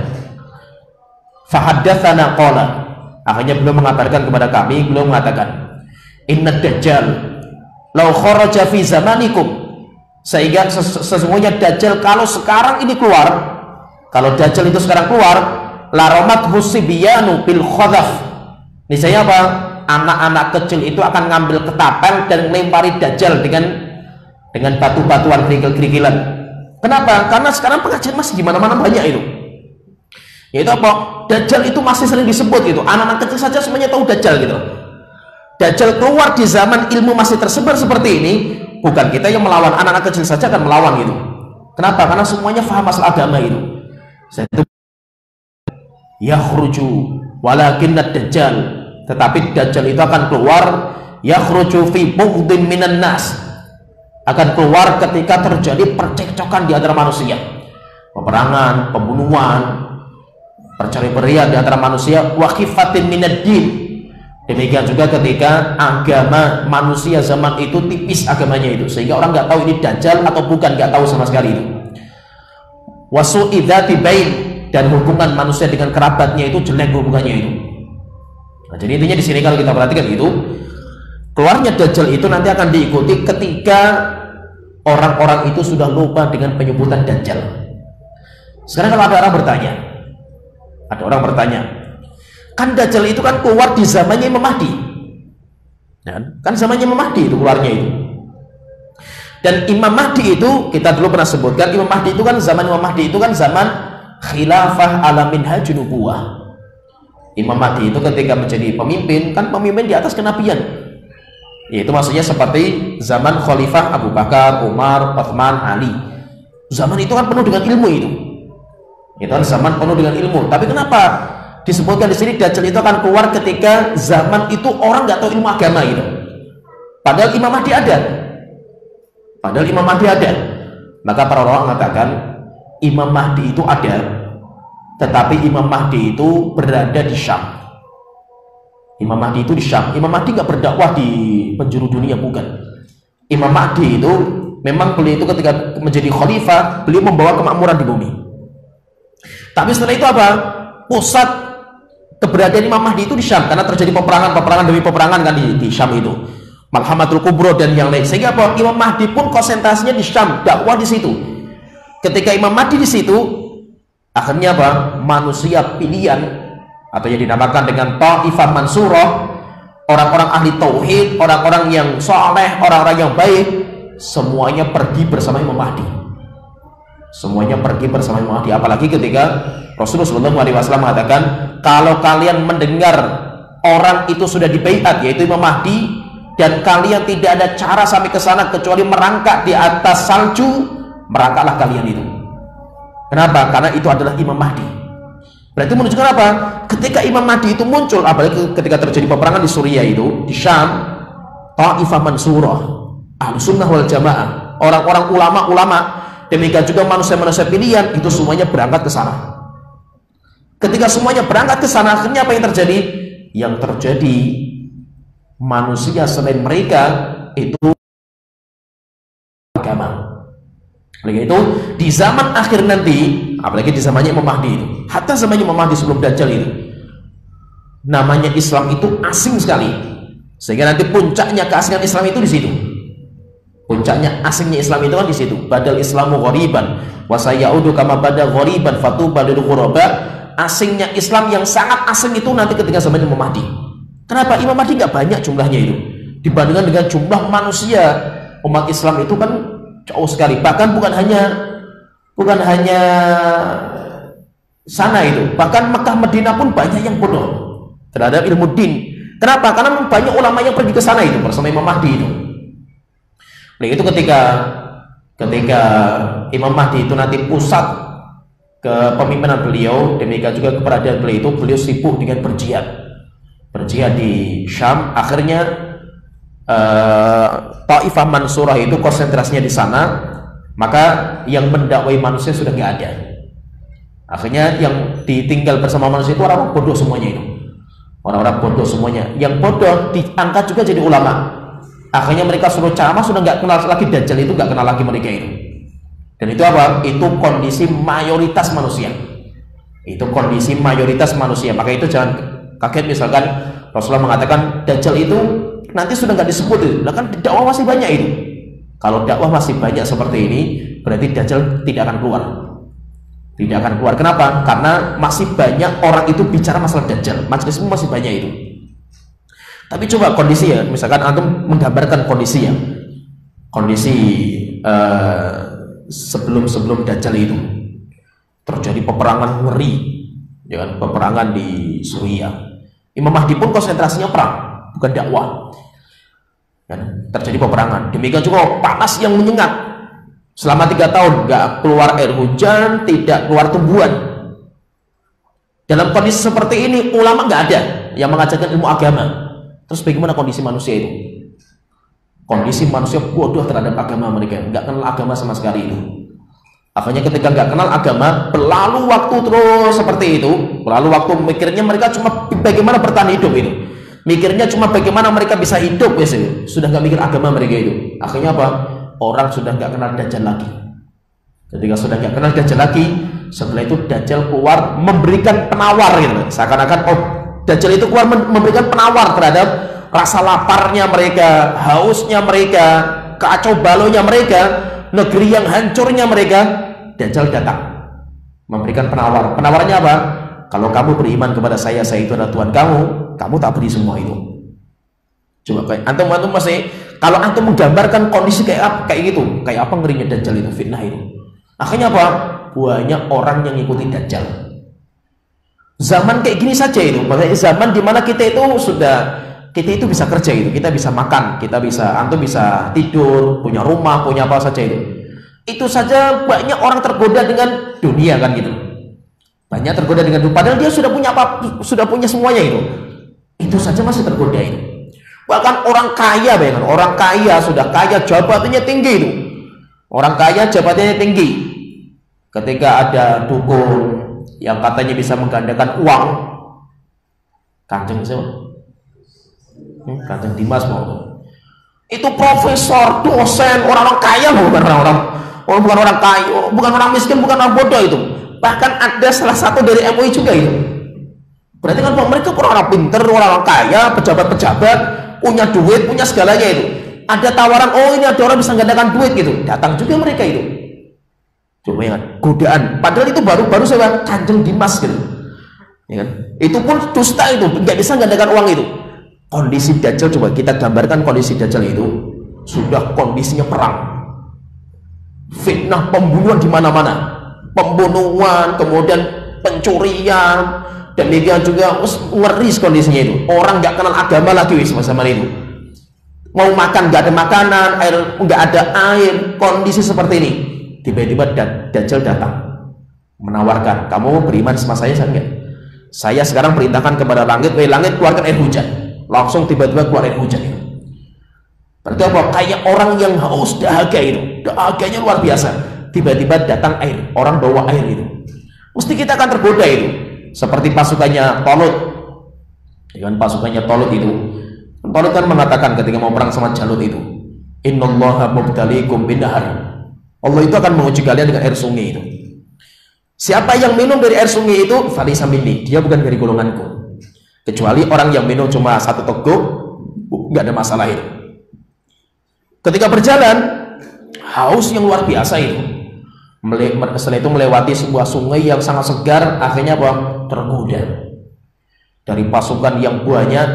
Fahaddatsana qala, akhirnya beliau mengabarkan kepada kami, beliau mengatakan, inna Dajjal law kharaja fi zamanikum, sehingga sesungguhnya Dajjal kalau sekarang ini keluar, kalau Dajjal itu sekarang keluar, la ramat husibiyanu bil khadaf, niscaya apa? Anak-anak kecil itu akan ngambil ketapel dan melempari Dajjal dengan batu-batuan, kerikil-kerikilan. Kenapa? Karena sekarang pengajian masih di mana-mana banyak itu. Yaitu apa? Dajjal itu masih sering disebut gitu. Anak-anak kecil saja semuanya tahu Dajjal gitu. Dajjal keluar di zaman ilmu masih tersebar seperti ini, bukan kita yang melawan, anak-anak kecil saja akan melawan gitu. Kenapa? Karena semuanya paham masalah agama itu. Yakhruju walakin ad-dajjal, tetapi dajjal itu akan keluar, yakhruju fi bughdin minan nas, akan keluar ketika terjadi percekcokan di antara manusia, peperangan, pembunuhan, perceraian di antara manusia, wa khifatin minad din. Demikian juga ketika agama manusia zaman itu tipis agamanya itu, sehingga orang nggak tahu ini dajjal atau bukan, nggak tahu sama sekali itu. Wasu'i dzati bain, dan hubungan manusia dengan kerabatnya itu jelek hubungannya itu. Nah, jadi intinya di sini kalau kita perhatikan itu, keluarnya dajjal itu nanti akan diikuti ketika orang-orang itu sudah lupa dengan penyebutan dajjal. Sekarang kalau ada orang bertanya, kan dajjal itu kan keluar di zamannya Imam Mahdi, kan zamannya Imam Mahdi itu keluarnya itu. Dan Imam Mahdi itu kita dulu pernah sebutkan, Imam Mahdi itu kan zaman Imam Mahdi itu kan zaman khilafah ala minhajun nubuwah. Imam Mahdi itu ketika menjadi pemimpin, kan pemimpin di atas kenabian. Itu maksudnya seperti zaman Khalifah Abu Bakar, Umar, Utsman, Ali. Zaman itu kan penuh dengan ilmu itu. Itu kan zaman penuh dengan ilmu. Tapi kenapa disebutkan di sini dajjal itu akan keluar ketika zaman itu orang nggak tahu ilmu agama itu? Padahal Imam Mahdi ada. Maka para ulama mengatakan Imam Mahdi itu ada, tetapi Imam Mahdi itu berada di Syam. Imam Mahdi itu di Syam. Imam Mahdi nggak berdakwah di penjuru dunia, bukan. Imam Mahdi itu memang beliau itu ketika menjadi khalifah, beliau membawa kemakmuran di bumi. Tapi setelah itu apa? Pusat keberadaan Imam Mahdi itu di Syam, karena terjadi peperangan demi peperangan kan di Syam itu. Malhamatul Kubro dan yang lain. Sehingga apa? Imam Mahdi pun konsentrasinya di Syam, dakwah di situ. Ketika Imam Mahdi di situ, akhirnya apa? Manusia pilihan atau yang dinamakan dengan Taifah Mansurah, orang-orang ahli tauhid, orang-orang yang soleh, orang-orang yang baik, semuanya pergi bersama Imam Mahdi. Apalagi ketika Rasulullah SAW mengatakan, kalau kalian mendengar orang itu sudah dibaiat, yaitu Imam Mahdi, dan kalian tidak ada cara sampai ke sana kecuali merangkak di atas salju, merangkaklah kalian itu. Kenapa? Karena itu adalah Imam Mahdi. Berarti menunjukkan apa? Ketika Imam Mahdi itu muncul, apalagi ketika terjadi peperangan di Suriah itu, di Syam, Taifah Mansurah, Ahlussunnah wal Jamaah, orang-orang ulama-ulama, demikian juga manusia-manusia pilihan, itu semuanya berangkat ke sana. Ketika semuanya berangkat ke sana, akhirnya apa yang terjadi? Yang terjadi, manusia selain mereka itu agama. Oleh itu di zaman akhir nanti, apalagi di zamannya Imam Mahdi itu, hatta zamannya Imam Mahdi sebelum Dajjal itu, namanya Islam itu asing sekali, sehingga nanti puncaknya keasingan Islam itu di situ. Puncaknya asingnya Islam itu kan di situ. Badal Islamu ghoriban wa sayaudu kama bada ghoriban fatuba lil ghuraba. Asingnya Islam yang sangat asing itu nanti ketika zaman Imam Mahdi. Kenapa? Imam Mahdi nggak banyak jumlahnya itu dibandingkan dengan jumlah manusia. Umat Islam itu kan jauh sekali, bahkan bukan hanya sana itu, bahkan Mekah Madinah pun banyak yang bodoh terhadap ilmu din. Kenapa? Karena banyak ulama yang pergi ke sana itu bersama Imam Mahdi itu. Nah itu ketika Imam Mahdi itu nanti pusat kepemimpinan beliau, demikian juga keberadaan beliau itu, beliau sibuk dengan berjihad di Syam. Akhirnya Taifah Mansurah itu konsentrasinya di sana, maka yang mendakwai manusia sudah nggak ada. Akhirnya yang ditinggal bersama manusia itu orang-orang bodoh semuanya itu, yang bodoh diangkat juga jadi ulama. Akhirnya mereka suruh ceramah, sudah nggak kenal lagi Dajjal itu, nggak kenal lagi mereka itu. Dan itu apa? Itu kondisi mayoritas manusia. Maka itu jangan kaget misalkan Rasulullah mengatakan Dajjal itu nanti sudah nggak disebut itu. Nah kan dakwah masih banyak itu. Kalau dakwah masih banyak seperti ini, berarti Dajjal tidak akan keluar. Kenapa? Karena masih banyak orang itu bicara masalah Dajjal. Majelismu masih banyak itu. Tapi coba kondisi ya, misalkan antum menggambarkan kondisi sebelum Dajjal itu terjadi peperangan ngeri, ya kan? Peperangan di Suriah. Imam Mahdi pun konsentrasinya perang, bukan dakwah. Dan terjadi peperangan. Demikian juga panas yang menyengat. Selama 3 tahun nggak keluar air hujan, tidak keluar tumbuhan. Dalam kondisi seperti ini ulama nggak ada yang mengajarkan ilmu agama. Terus bagaimana kondisi manusia itu? Kondisi manusia bodoh terhadap agama mereka, nggak kenal agama sama sekali itu. Akhirnya ketika nggak kenal agama, berlalu waktu terus seperti itu, berlalu waktu mikirnya mereka cuma bagaimana bertahan hidup itu, mikirnya cuma bagaimana mereka bisa hidup biasanya, sudah nggak mikir agama mereka itu. Akhirnya apa? Orang sudah nggak kenal Dajjal lagi. Ketika sudah nggak kenal Dajjal lagi, setelah itu Dajjal keluar memberikan penawar gitu, seakan-akan oh Dajjal itu keluar memberikan penawar terhadap rasa laparnya mereka, hausnya mereka, kacau balonya mereka, negeri yang hancurnya mereka. Dajjal datang memberikan penawar. Penawarnya apa? Kalau kamu beriman kepada saya itu adalah Tuhan kamu, kamu tak beri semua itu. Coba kayak antum masih, kalau antum menggambarkan kondisi kayak gitu, kayak apa ngerinya Dajjal itu, fitnah itu. Akhirnya apa? Banyak orang yang ngikutin Dajjal. Zaman kayak gini saja itu, makanya zaman dimana kita itu bisa kerja itu, kita bisa makan, antum bisa tidur, punya rumah, punya apa saja itu saja banyak orang tergoda dengan dunia kan gitu, banyak tergoda dengan dunia, padahal dia sudah punya semuanya itu saja masih tergoda itu. Bahkan orang kaya, bayangkan orang kaya, sudah kaya, jabatannya tinggi itu, orang kaya jabatannya tinggi, ketika ada dukun yang katanya bisa menggandakan uang, Kanjeng siapa? Kanjeng Dimas mau itu profesor, dosen, orang-orang kaya, bukan orang kaya, bukan orang miskin, bukan orang bodoh itu. Bahkan ada salah satu dari MUI juga itu. Berarti kan mereka orang pinter, orang kaya, pejabat-pejabat, punya duit, punya segalanya itu. Ada tawaran, oh ini ada orang bisa menggandakan duit gitu, datang juga mereka itu. Coba ingat, godaan. Padahal itu baru saya Kanjeng Dimas gitu. Ya kan? Itu pun dusta itu, nggak bisa menggandakan uang itu. Kondisi Dajjal, coba kita gambarkan kondisi Dajjal itu sudah kondisinya perang, fitnah, pembunuhan di mana-mana, pembunuhan, kemudian pencurian, demikian juga ngeri kondisinya itu. Orang nggak kenal agama lagi sama itu. Mau makan nggak ada makanan, air nggak ada air, kondisi seperti ini. Tiba-tiba Dajjal datang menawarkan, kamu beriman sama saya enggak? Saya sekarang perintahkan kepada langit, langit keluarkan air hujan. Langsung tiba-tiba keluar air hujan itu. Berarti apa? Kayak orang yang haus dahaga itu, dahaganya luar biasa. Tiba-tiba datang air, orang bawa air itu. Mesti kita akan tergoda itu. Seperti pasukannya Talut. Dengan pasukannya Talut itu. Talut kan mengatakan ketika mau perang sama Jalut itu, Innallaha mubtaliikum binahar. Allah itu akan menguji kalian dengan air sungai itu. Siapa yang minum dari air sungai itu, falaysa minni, dia bukan dari golonganku. Kecuali orang yang minum cuma 1 teguk, nggak ada masalah itu. Ketika berjalan, haus yang luar biasa itu. Setelah itu melewati sebuah sungai yang sangat segar, akhirnya apa? Tergoda. Dari pasukan yang banyak,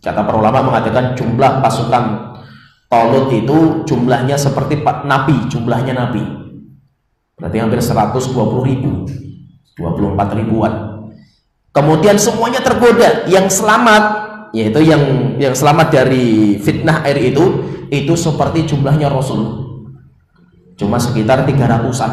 kata para ulama mengatakan jumlah pasukan Talut itu jumlahnya seperti Nabi, jumlahnya Nabi. Berarti hampir 120.000, 24 ribuan. Kemudian semuanya tergoda. Yang selamat, yaitu yang selamat dari fitnah air itu seperti jumlahnya Rasul, cuma sekitar 300-an.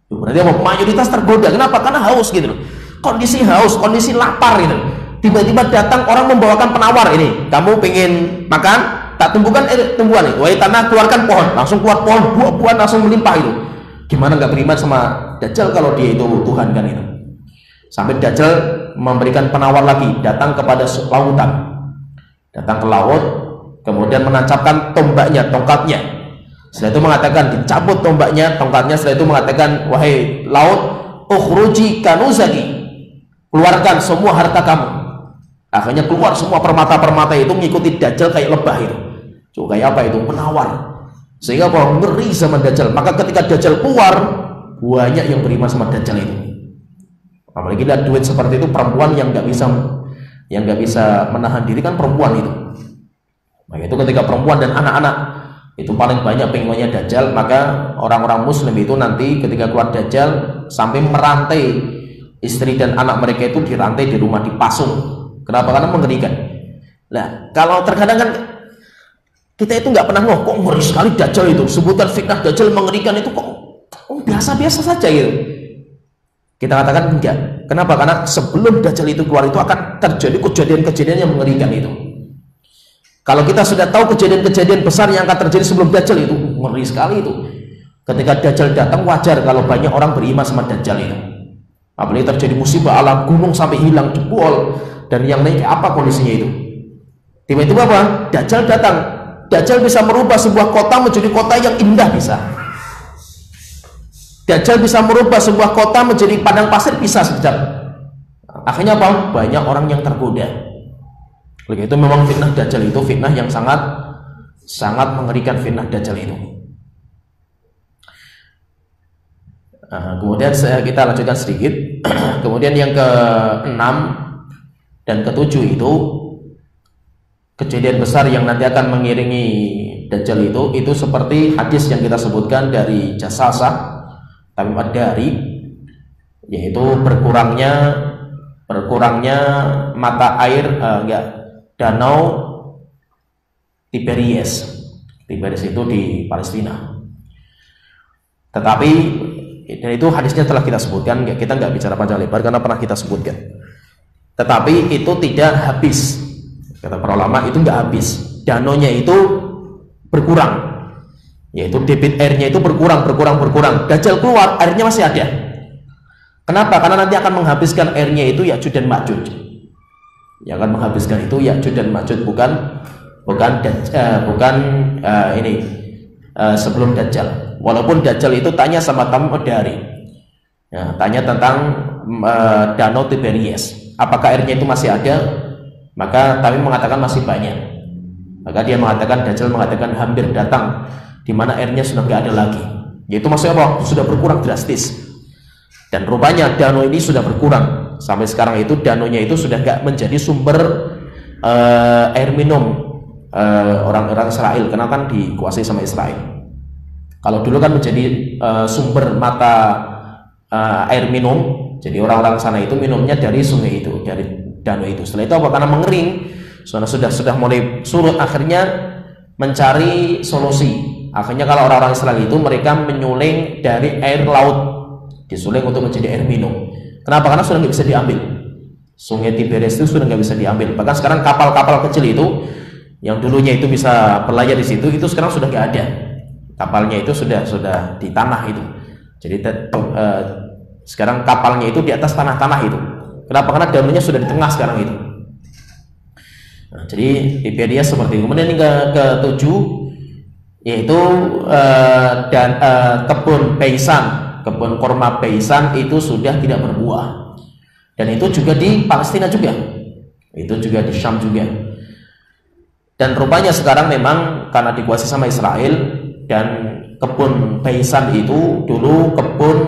Berarti mayoritas tergoda. Kenapa? Karena haus gitu loh. Kondisi haus, kondisi lapar gitu. Tiba-tiba datang orang membawakan penawar, ini kamu pengen makan, tak tumbuhkan tumbuhan itu, wahai tanah keluarkan pohon, langsung keluar pohon, buah-buahan langsung melimpah itu. Gimana nggak beriman sama Dajjal kalau dia itu Tuhan kan itu? Sampai Dajjal memberikan penawar lagi, datang kepada lautan, datang ke laut, kemudian menancapkan tombaknya, tongkatnya. Setelah itu mengatakan, dicabut tombaknya, tongkatnya. Setelah itu mengatakan, wahai laut, ukhruji kanuzaki, keluarkan semua harta kamu. Akhirnya keluar semua permata-permata itu mengikuti Dajjal kayak lebah itu. Coba kayak apa itu? Penawar. Sehingga apa? Ngeri sama Dajjal. Maka ketika Dajjal keluar, banyak yang beriman sama Dajjal itu. Apalagi lihat duit seperti itu, perempuan yang nggak bisa menahan diri kan perempuan itu. Maka itu ketika perempuan dan anak-anak itu paling banyak pengennya Dajjal, maka orang-orang Muslim itu nanti ketika keluar Dajjal sampai merantai istri dan anak mereka itu, dirantai di rumah, dipasung. Kenapa? Karena mengerikan. Nah, kalau terkadang kan kita itu nggak pernah kok ngeri sekali Dajjal itu, sebutan fitnah Dajjal mengerikan itu kok biasa-biasa saja gitu. Kita katakan enggak. Kenapa? Karena sebelum Dajjal itu keluar itu akan terjadi kejadian-kejadian yang mengerikan itu. Kalau kita sudah tahu kejadian-kejadian besar yang akan terjadi sebelum Dajjal itu, ngeri sekali itu. Ketika Dajjal datang wajar kalau banyak orang beriman sama Dajjal itu. Apalagi terjadi musibah alam, gunung sampai hilang, jebol, dan yang naik apa kondisinya itu. Tiba-tiba apa? Dajjal datang. Dajjal bisa merubah sebuah kota menjadi kota yang indah bisa. Dajjal bisa merubah sebuah kota menjadi padang pasir bisa sekejap. Akhirnya apa? Banyak orang yang tergoda. Oleh itu memang fitnah Dajjal itu fitnah yang sangat mengerikan fitnah Dajjal itu. Kemudian kita lanjutkan sedikit. Kemudian yang ke-6 dan ke-7 itu kejadian besar yang nanti akan mengiringi Dajjal itu seperti hadis yang kita sebutkan dari Jasasah Tamim Ad-Dari, yaitu berkurangnya mata air danau Tiberias itu di Palestina. Tetapi dan itu hadisnya telah kita sebutkan, kita nggak bicara panjang lebar karena pernah kita sebutkan. Tetapi itu tidak habis, kata para ulama, itu nggak habis. Danaunya itu berkurang, yaitu debit airnya itu berkurang. Dajjal keluar, airnya masih ada. Kenapa? Karena nanti akan menghabiskan airnya itu Ya'juj dan Ma'juj. Yang akan menghabiskan itu Ya'juj dan Ma'juj, sebelum Dajjal. Walaupun Dajjal itu tanya sama Tamim Ad-Dari, tanya tentang danau Tiberias, apakah airnya itu masih ada? Maka Tamim mengatakan masih banyak. Maka dia mengatakan, Dajjal mengatakan hampir datang, di mana airnya sudah tidak ada lagi. Yaitu maksudnya apa? Sudah berkurang drastis. Dan rupanya danau ini sudah berkurang. Sampai sekarang itu danaunya itu sudah tidak menjadi sumber air minum orang-orang Israel, karena kan dikuasai sama Israel. Kalau dulu kan menjadi sumber mata air minum, jadi orang-orang sana itu minumnya dari sungai itu, dari danau itu. Setelah itu apa? Karena mengering, sudah mulai surut, akhirnya mencari solusi. Akhirnya kalau orang-orang Israel itu mereka menyuling dari air laut, disuling untuk menjadi air minum. Kenapa? Karena sudah nggak bisa diambil. Sungai Tiberias itu sudah nggak bisa diambil. Bahkan sekarang kapal-kapal kecil itu yang dulunya itu bisa berlayar di situ, itu sekarang sudah nggak ada. Kapalnya itu sudah di tanah itu. Jadi sekarang kapalnya itu di atas tanah-tanah itu. Kenapa? Karena danaunya sudah di tengah sekarang itu. Nah, jadi Tiberias seperti itu. Kemudian yang ke-7 yaitu kebun Baisan, kebun korma Baisan itu sudah tidak berbuah. Dan itu juga di Palestina juga. Itu juga di Syam juga. Dan rupanya sekarang memang karena dikuasai sama Israel, dan kebun Baisan itu dulu kebun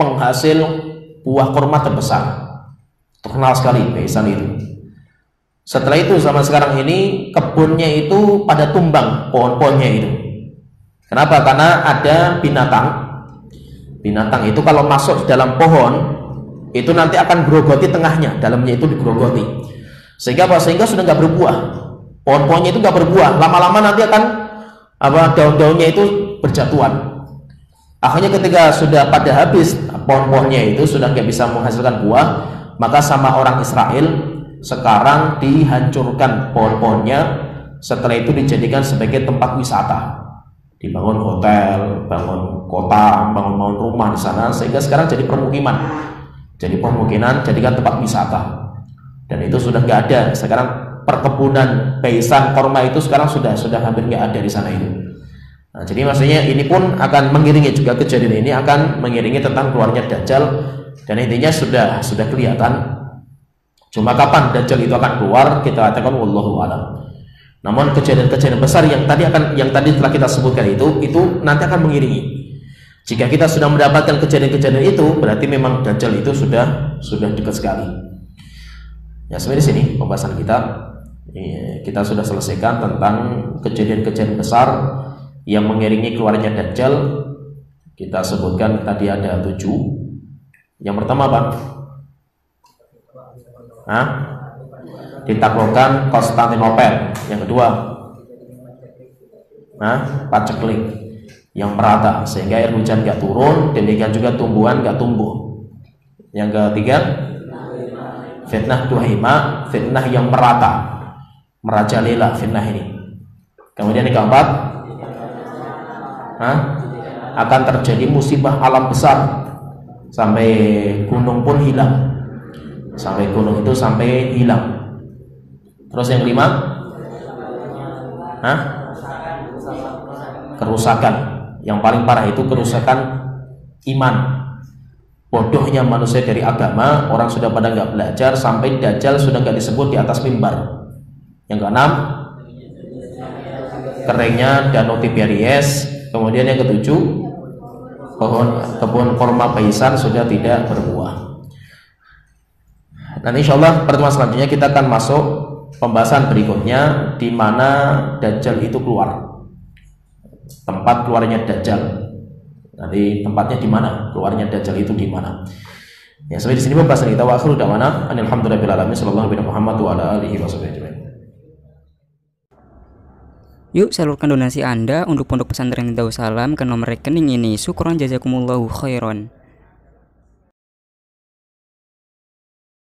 penghasil buah kurma terbesar, terkenal sekali Baisan itu. Setelah itu zaman sekarang ini kebunnya itu pada tumbang pohon-pohonnya itu. Kenapa? Karena ada binatang itu kalau masuk di dalam pohon itu nanti akan grogoti tengahnya, dalamnya itu digrogoti, sehingga sudah nggak berbuah. Pohon-pohonnya itu nggak berbuah, lama-lama nanti akan daun-daunnya itu berjatuhan. Akhirnya ketika sudah pada habis pohon-pohonnya itu sudah nggak bisa menghasilkan buah, maka sama orang Israel sekarang dihancurkan pohon-pohonnya. Setelah itu dijadikan sebagai tempat wisata, dibangun hotel, bangun kota, bangun rumah di sana, sehingga sekarang jadi permukiman, jadikan tempat wisata. Dan itu sudah nggak ada sekarang. Perkebunan Baisan korma itu sekarang sudah hampir nggak ada di sana itu. Nah, jadi maksudnya ini pun akan mengiringi juga, kejadian ini akan mengiringi tentang keluarnya Dajjal, dan intinya sudah kelihatan. Cuma kapan Dajjal itu akan keluar kita katakan wallahu a'lam. Namun kejadian-kejadian besar yang tadi telah kita sebutkan itu nanti akan mengiringi. Jika kita sudah mendapatkan kejadian-kejadian itu, berarti memang Dajjal itu sudah dekat sekali. Ya, sampai di sini pembahasan kita. Kita sudah selesaikan tentang kejadian-kejadian besar yang mengiringi keluarnya Dajjal. Kita sebutkan tadi ada 7. Yang pertama apa? ditaklukkan Konstantinopel. Yang kedua, paceklik yang merata sehingga air hujan gak turun, demikian juga tumbuhan gak tumbuh. Yang ketiga, fitnah duhaima, fitnah yang merata, merajalela fitnah ini. Kemudian yang keempat, akan terjadi musibah alam besar sampai gunung pun hilang, sampai gunung itu sampai hilang. Terus yang kelima, kerusakan. Yang paling parah itu kerusakan iman, bodohnya manusia dari agama. Orang sudah pada nggak belajar, sampai Dajjal sudah nggak disebut di atas mimbar. Yang keenam, keringnya Danau Tiberias. Kemudian yang ketujuh, kebun korma Baisan sudah tidak berbuah. Dan insya Allah pertemuan selanjutnya kita akan masuk pembahasan berikutnya, di mana Dajjal itu keluar, tempat keluarnya Dajjal. Nanti tempatnya di mana, keluarnya Dajjal itu di mana. Ya, sampai di sini pembahasan kita. Wa akhiru da'wana alhamdulillahirabbil alamin. Sallallahu alaihi Muhammad wa ala alihi wasallam. Yuk salurkan donasi Anda untuk Pondok Pesantren Darussalam ke nomor rekening ini. Syukron jazakumullahu khairan.